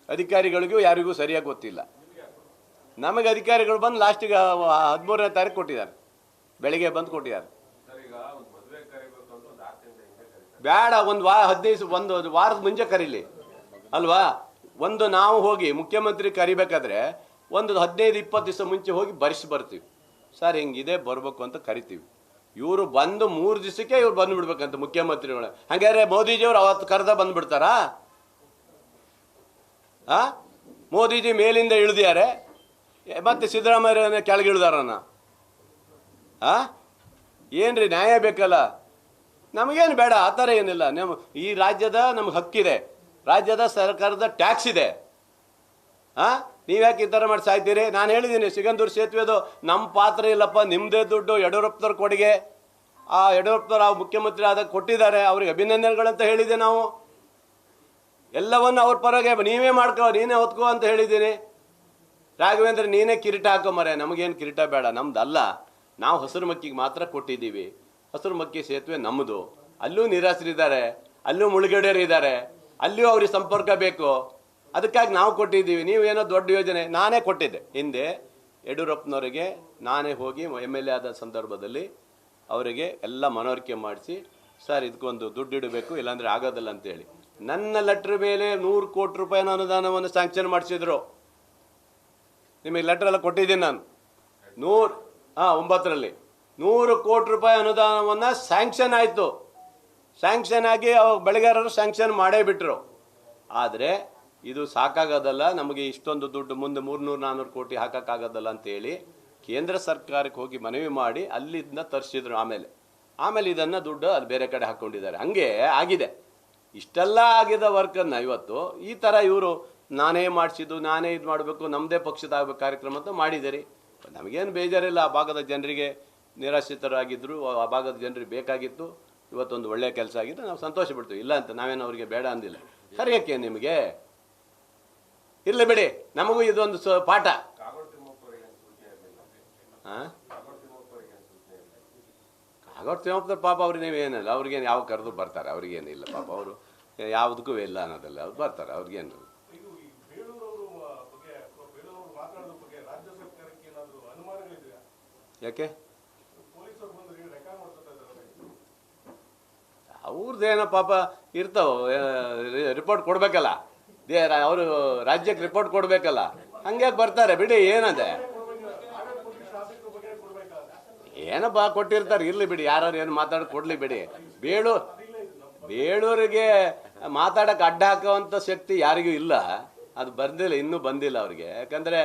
ಅಧಿಕಾರಿಗಳಿಗೂ ಯಾರಿಗೂ ಸರಿಯಾಗಿ ಗೊತ್ತಿಲ್ಲ. ನಮಗೆ ಅಧಿಕಾರಿಗಳು ಬಂದು ಲಾಸ್ಟಿಗೆ 13ನೇ ತಾರೀಕು ಕೊಟ್ಟಿದ್ದಾರೆ, ಬೆಳಿಗ್ಗೆ ಬಂದು ಕೊಟ್ಟಿದ್ದಾರೆ. ಬೇಡ, ಒಂದು 15 ವಾರದ ಮುಂಚೆ ಕರೀಲಿ ಅಲ್ವಾ? ನಾವು ಹೋಗಿ ಮುಖ್ಯಮಂತ್ರಿ ಕರಿಬೇಕಾದ್ರೆ ಒಂದು 15-20 ದಿವಸ ಮುಂಚೆ ಹೋಗಿ ಬರ್ತೀವಿ. ಸರ್ ಹಿಂಗಿದೆ ಬರಬೇಕು ಅಂತ ಕರಿತೀವಿ. ಇವರು ಬಂದು 3 ದಿವಸಕ್ಕೆ ಇವ್ರು ಬಂದುಬಿಡ್ಬೇಕಂತ ಮುಖ್ಯಮಂತ್ರಿಗಳು. ಹಾಗಾದ್ರೆ ಮೋದಿಜಿಯವ್ರು ಅವತ್ತು ಕರೆದ ಬಂದ್ಬಿಡ್ತಾರಾ? ಮೋದಿಜಿ ಮೇಲಿಂದ ಇಳಿದಿದ್ದಾರೆ, ಮತ್ತೆ ಸಿದ್ದರಾಮಯ್ಯ ಕೆಳಗೆ ಇಳಿದಾರನ? ಏನ್ರಿ ನ್ಯಾಯ ಬೇಕಲ್ಲ. ನಮಗೇನು ಬೇಡ, ಆ ಥರ ಏನಿಲ್ಲ. ಈ ರಾಜ್ಯದ ನಮ್ಗೆ ಹಕ್ಕಿದೆ, ರಾಜ್ಯದ ಸರ್ಕಾರದ ಟ್ಯಾಕ್ಸ್ ಇದೆ. ನೀವ್ಯಾಕೆ ಈ ಥರ ಮಾಡಿ ಸಾಯ್ತೀರಿ? ನಾನು ಹೇಳಿದ್ದೀನಿ, ಸಿಗಂದೂರು ಸೇತುವೆದು ನಮ್ಮ ಪಾತ್ರ ಇಲ್ಲಪ್ಪ, ನಿಮ್ಮದೇ ದುಡ್ಡು, ಯಡಿಯೂರಪ್ಪನವ್ರ ಕೊಡುಗೆ. ಆ ಯಡಿಯೂರಪ್ಪನವ್ರು ಆ ಮುಖ್ಯಮಂತ್ರಿ ಆದಾಗ ಕೊಟ್ಟಿದ್ದಾರೆ, ಅವ್ರಿಗೆ ಅಭಿನಂದನೆಗಳಂತ ಹೇಳಿದೆ. ನಾವು ಎಲ್ಲವನ್ನು ಅವ್ರ ಪರಗೆ ನೀವೇ ನೀನೇ ಹೊತ್ಕೋ ಅಂತ ಹೇಳಿದ್ದೀನಿ. ರಾಘವೇಂದ್ರ ನೀನೇ ಕಿರೀಟ ಹಾಕೋ ಮರೆ, ನಮಗೇನು ಕಿರೀಟ ಬೇಡ, ನಮ್ದಲ್ಲ. ನಾವು ಹಸಿರು ಮಕ್ಕಿಗೆ ಮಾತ್ರ ಕೊಟ್ಟಿದ್ದೀವಿ. ಹಸಿರು ಮಕ್ಕಿ ಸೇತುವೆ ನಮ್ಮದು. ಅಲ್ಲೂ ನಿರಾಸರಿದ್ದಾರೆ, ಅಲ್ಲೂ ಮುಳುಗಡೆಯರು ಇದ್ದಾರೆ, ಅಲ್ಲಿಯೂ ಅವ್ರಿಗೆ ಸಂಪರ್ಕ ಬೇಕು. ಅದಕ್ಕಾಗಿ ನಾವು ಕೊಟ್ಟಿದ್ದೀವಿ. ನೀವೇನೋ ದೊಡ್ಡ ಯೋಜನೆ ನಾನೇ ಕೊಟ್ಟಿದ್ದೆ ಹಿಂದೆ ಯಡಿಯೂರಪ್ಪನವರಿಗೆ. ನಾನೇ ಹೋಗಿ MLA ಆದ ಸಂದರ್ಭದಲ್ಲಿ ಅವರಿಗೆ ಎಲ್ಲ ಮನವರಿಕೆ ಮಾಡಿಸಿ, ಸರ್ ಇದಕ್ಕೊಂದು ದುಡ್ಡು ಇಡಬೇಕು, ಇಲ್ಲಾಂದರೆ ಆಗೋದಿಲ್ಲ ಅಂತೇಳಿ ನನ್ನ ಲೆಟ್ರ್ ಮೇಲೆ 100 ಕೋಟಿ ರೂಪಾಯಿನ ಅನುದಾನವನ್ನು ಸ್ಯಾಂಕ್ಷನ್ ಮಾಡಿಸಿದ್ರು. ನಿಮಗೆ ಲೆಟ್ರ್ ಎಲ್ಲ ಕೊಟ್ಟಿದ್ದೀನಿ ನಾನು. 9ರಲ್ಲಿ 100 ಕೋಟಿ ರೂಪಾಯಿ ಅನುದಾನವನ್ನು ಸ್ಯಾಂಕ್ಷನ್ ಆಯಿತು. ಸ್ಯಾಂಕ್ಷನ್ ಆಗಿ ಬೆಳೆಗಾರರು ಸ್ಯಾಂಕ್ಷನ್ ಮಾಡೇ ಬಿಟ್ರು. ಆದರೆ ಇದು ಸಾಕಾಗೋದಲ್ಲ, ನಮಗೆ ಇಷ್ಟೊಂದು ದುಡ್ಡು ಮುಂದೆ 300-400 ಕೋಟಿ ಹಾಕೋಕ್ಕಾಗೋದಲ್ಲ ಅಂತೇಳಿ ಕೇಂದ್ರ ಸರ್ಕಾರಕ್ಕೆ ಹೋಗಿ ಮನವಿ ಮಾಡಿ ಅಲ್ಲಿಂದ ತರಿಸಿದ್ರು. ಆಮೇಲೆ ಇದನ್ನು ದುಡ್ಡು ಅಲ್ಲಿ ಬೇರೆ ಕಡೆ ಹಾಕ್ಕೊಂಡಿದ್ದಾರೆ. ಹಂಗೆ ಆಗಿದೆ. ಇಷ್ಟೆಲ್ಲ ಆಗಿದ ವರ್ಕನ್ನು ಇವತ್ತು ಈ ಥರ ಇವರು ನಾನೇ ಮಾಡಿಸಿದ್ದು, ನಾನೇ ಇದು ಮಾಡಬೇಕು, ನಮ್ಮದೇ ಪಕ್ಷದ ಆಗಬೇಕು ಕಾರ್ಯಕ್ರಮ ಅಂತ ಮಾಡಿದ್ದೀರಿ. ನಮಗೇನು ಬೇಜಾರಿಲ್ಲ. ಆ ಭಾಗದ ಜನರಿಗೆ ನಿರಾಶ್ರಿತರಾಗಿದ್ದರು, ಆ ಭಾಗದ ಜನರಿಗೆ ಬೇಕಾಗಿತ್ತು. ಇವತ್ತೊಂದು ಒಳ್ಳೆಯ ಕೆಲಸ ಆಗಿದ್ದು ನಾವು ಸಂತೋಷ ಪಡ್ತೀವಿ. ಇಲ್ಲ ಅಂತ ನಾವೇನು ಅವರಿಗೆ ಬೇಡ ಅಂದಿಲ್ಲ. ಸರಿಯಕ್ಕೆ ನಿಮಗೆ ಇರಲಿ ಬಿಡಿ, ನಮಗೂ ಇದೊಂದು ಪಾಠ. ಕಾಗೋಡು ತಿಮ್ಮಪ್ಪನವ್ರು ಪಾಪ ಅವ್ರಿಗೆ ನೀವೇನಲ್ಲ, ಅವ್ರಿಗೇನು ಯಾವ ಕರೆದು ಬರ್ತಾರೆ, ಅವ್ರಿಗೇನಿಲ್ಲ ಪಾಪ. ಅವರು ಯಾವುದಕ್ಕೂ ಇಲ್ಲ ಅನ್ನೋದಲ್ಲ, ಅವ್ರು ಬರ್ತಾರೆ, ಅವ್ರಿಗೇನು. ಯಾಕೆ ಅವ್ರದ್ದೇನೋ ಪಾಪ ಇರ್ತಾವೆ, ರಿಪೋರ್ಟ್ ಕೊಡಬೇಕಲ್ಲ, ಅವರು ರಾಜ್ಯಕ್ಕೆ ರಿಪೋರ್ಟ್ ಕೊಡಬೇಕಲ್ಲ, ಹಂಗ್ಯಾಕೆ ಬರ್ತಾರೆ ಬಿಡಿ, ಏನದೆ ಏನಪ್ಪ ಕೊಟ್ಟಿರ್ತಾರೆ, ಇರಲಿ ಬಿಡಿ, ಯಾರು ಏನು ಮಾತಾಡಿ ಕೊಡಲಿ ಬಿಡಿ. ಬೇಳೂರಿಗೆ ಮಾತಾಡೋಕೆ ಅಡ್ಡ ಹಾಕೋವಂಥ ಶಕ್ತಿ ಯಾರಿಗೂ ಇಲ್ಲ, ಅದು ಬಂದಿಲ್ಲ, ಇನ್ನೂ ಬಂದಿಲ್ಲ ಅವ್ರಿಗೆ. ಯಾಕಂದರೆ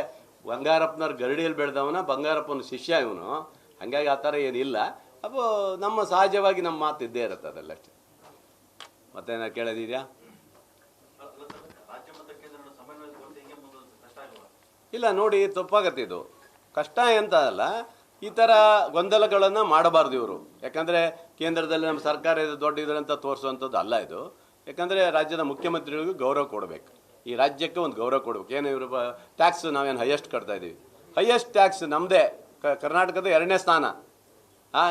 ಬಂಗಾರಪ್ಪನವ್ರ ಗರಡಿಯಲ್ಲಿ ಬೆಳೆದವನ, ಬಂಗಾರಪ್ಪನ ಶಿಷ್ಯ ಇವನು, ಹಾಗಾಗಿ ಆ ಥರ ಏನಿಲ್ಲ. ಅಪ್ಪೋ ನಮ್ಮ ಸಹಜವಾಗಿ ನಮ್ಮ ಮಾತು ಇದ್ದೇ ಇರುತ್ತೆ, ಅದೆಲ್ಲ ಅಷ್ಟೇ. ಮತ್ತೇನ ಕೇಳೋದಿದೆಯಾ? ಇಲ್ಲ ನೋಡಿ, ತಪ್ಪಾಗತ್ತೆ ಇದು. ಕಷ್ಟ ಎಂತ ಅಲ್ಲ, ಈ ಥರ ಗೊಂದಲಗಳನ್ನು ಮಾಡಬಾರ್ದು ಇವರು. ಯಾಕಂದರೆ ಕೇಂದ್ರದಲ್ಲಿ ನಮ್ಮ ಸರ್ಕಾರ ಇದು ದೊಡ್ಡ ಇದರಂತ ತೋರಿಸುವಂಥದ್ದು ಅಲ್ಲ ಇದು. ಯಾಕಂದರೆ ರಾಜ್ಯದ ಮುಖ್ಯಮಂತ್ರಿಗಳಿಗೂ ಗೌರವ ಕೊಡಬೇಕು, ಈ ರಾಜ್ಯಕ್ಕೆ ಒಂದು ಗೌರವ ಕೊಡಬೇಕು. ಏನು ಇವರು ಟ್ಯಾಕ್ಸ್ ನಾವೇನು ಹೈಯೆಸ್ಟ್ ಕಟ್ತಾ ಇದ್ದೀವಿ, ಹೈಯೆಸ್ಟ್ ಟ್ಯಾಕ್ಸ್ ನಮ್ಮದೇ, ಕರ್ನಾಟಕದ 2ನೇ ಸ್ಥಾನ.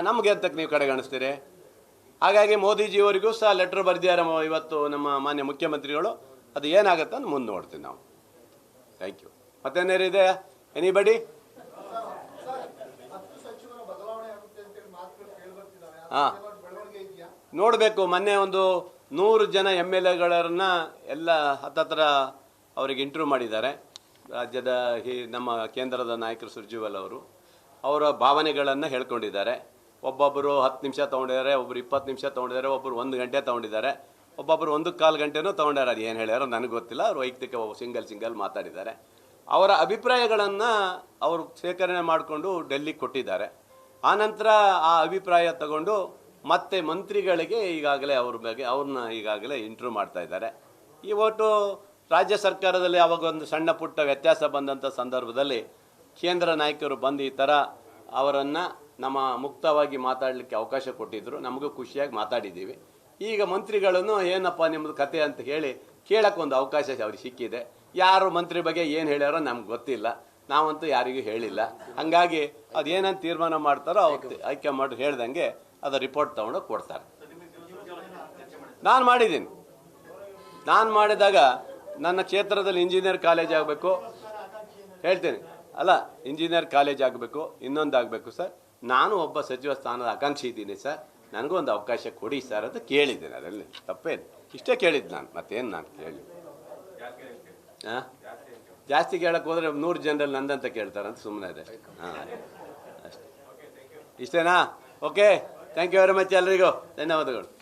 ನಮಗೆ ಅಂತಕ್ಕೆ ನೀವು ಕಡೆಗಣಿಸ್ತೀರಿ. ಹಾಗಾಗಿ ಮೋದಿಜಿಯವರಿಗೂ ಸಹ ಲೆಟ್ರ್ ಬರೆದಿದ್ದಾರೆ ಇವತ್ತು ನಮ್ಮ ಮಾನ್ಯ ಮುಖ್ಯಮಂತ್ರಿಗಳು. ಅದು ಏನಾಗುತ್ತೆ ಅಂತ ಮುಂದೆ ನೋಡ್ತೀವಿ ನಾವು. Thank you. ಮತ್ತೇನೇನಿದೆ? ಎನಿಬಡಿ? ಹಾಂ, ನೋಡಬೇಕು. ಮೊನ್ನೆ ಒಂದು 100 ಜನ MLAಗಳನ್ನ ಎಲ್ಲ ಹತ್ತತ್ರ ಅವರಿಗೆ ಇಂಟರ್ವ್ಯೂ ಮಾಡಿದ್ದಾರೆ. ರಾಜ್ಯದ ನಮ್ಮ ಕೇಂದ್ರದ ನಾಯಕರು ಸುರ್ಜೇವಾಲ ಅವರು ಅವರ ಭಾವನೆಗಳನ್ನು ಹೇಳ್ಕೊಂಡಿದ್ದಾರೆ. ಒಬ್ಬೊಬ್ಬರು 10 ನಿಮಿಷ ತೊಗೊಂಡಿದ್ದಾರೆ, ಒಬ್ಬರು 20 ನಿಮಿಷ ತೊಗೊಂಡಿದ್ದಾರೆ, ಒಬ್ಬರು 1 ಗಂಟೆ ತೊಗೊಂಡಿದ್ದಾರೆ, ಒಬ್ಬೊಬ್ಬರು 1.25 ಗಂಟೆನೂ ತೊಗೊಂಡಾರೆ. ಅದು ಏನು ಹೇಳ್ಯಾರೋ ನನಗೆ ಗೊತ್ತಿಲ್ಲ. ಅವರು ವೈಯಕ್ತಿಕ ಸಿಂಗಲ್ ಮಾತಾಡಿದ್ದಾರೆ. ಅವರ ಅಭಿಪ್ರಾಯಗಳನ್ನು ಅವರು ಶೇಖರಣೆ ಮಾಡಿಕೊಂಡು ಡೆಲ್ಲಿಗೆ ಕೊಟ್ಟಿದ್ದಾರೆ. ಆನಂತರ ಆ ಅಭಿಪ್ರಾಯ ತಗೊಂಡು ಮತ್ತೆ ಮಂತ್ರಿಗಳಿಗೆ ಈಗಾಗಲೇ ಅವ್ರ ಬಗ್ಗೆ ಅವ್ರನ್ನ ಈಗಾಗಲೇ ಇಂಟರ್ವ್ಯೂ ಮಾಡ್ತಾ ಇದ್ದಾರೆ. ಇವತ್ತು ರಾಜ್ಯ ಸರ್ಕಾರದಲ್ಲಿ ಅವಾಗ ಒಂದು ಸಣ್ಣ ಪುಟ್ಟ ವ್ಯತ್ಯಾಸ ಬಂದಂಥ ಸಂದರ್ಭದಲ್ಲಿ ಕೇಂದ್ರ ನಾಯಕರು ಬಂದು ಈ ಥರ ಅವರನ್ನು ನಮ್ಮ ಮುಕ್ತವಾಗಿ ಮಾತಾಡಲಿಕ್ಕೆ ಅವಕಾಶ ಕೊಟ್ಟಿದ್ದರು. ನಮಗೂ ಖುಷಿಯಾಗಿ ಮಾತಾಡಿದ್ದೀವಿ. ಈಗ ಮಂತ್ರಿಗಳನ್ನು ಏನಪ್ಪ ನಿಮ್ಮದು ಕತೆ ಅಂತ ಹೇಳಿ ಕೇಳೋಕ್ಕೆ ಒಂದು ಅವಕಾಶ ಅವ್ರಿಗೆ ಸಿಕ್ಕಿದೆ. ಯಾರು ಮಂತ್ರಿ ಬಗ್ಗೆ ಏನು ಹೇಳ್ಯಾರೋ ನಮ್ಗೆ ಗೊತ್ತಿಲ್ಲ, ನಾವಂತೂ ಯಾರಿಗೂ ಹೇಳಿಲ್ಲ. ಹಾಗಾಗಿ ಅದೇನಂತ ತೀರ್ಮಾನ ಮಾಡ್ತಾರೋ ಅವ್ರು ಹೈಕಮಾಂಡ್ ಹೇಳ್ದಂಗೆ ಅದು ರಿಪೋರ್ಟ್ ತೊಗೊಂಡೋಗಿ ಕೊಡ್ತಾರೆ. ನಾನು ಮಾಡಿದ್ದೀನಿ. ನಾನು ಮಾಡಿದಾಗ ನನ್ನ ಕ್ಷೇತ್ರದಲ್ಲಿ ಇಂಜಿನಿಯರ್ ಕಾಲೇಜ್ ಆಗಬೇಕು ಹೇಳ್ತೀನಿ, ಅಲ್ಲ ಇಂಜಿನಿಯರ್ ಕಾಲೇಜ್ ಆಗಬೇಕು, ಇನ್ನೊಂದು ಆಗಬೇಕು ಸರ್. ನಾನು ಒಬ್ಬ ಸಚಿವ ಸ್ಥಾನದ ಆಕಾಂಕ್ಷಿ ಇದ್ದೀನಿ ಸರ್, ನನಗೂ ಒಂದು ಅವಕಾಶ ಕೊಡಿ ಸರ್ ಅಂತ ಕೇಳಿದ್ದೇನೆ. ಅದರಲ್ಲಿ ತಪ್ಪೇನು, ಇಷ್ಟೇ ಕೇಳಿದ್ದು ನಾನು, ಮತ್ತೇನು ನಾನು ಕೇಳಿ. ಹಾಂ, ಜಾಸ್ತಿ ಕೇಳಕ್ಕೆ ಹೋದರೆ 100 ಜನರಲ್ಲಿ ನಂದಂತ ಕೇಳ್ತಾರಂತ ಸುಮ್ಮನೆ ಇದೆ. ಹಾಂ, ಅಷ್ಟೇ. ಇಷ್ಟೇನಾ? Okay, thank you very much ಎಲ್ರಿಗೂ ಧನ್ಯವಾದಗಳು.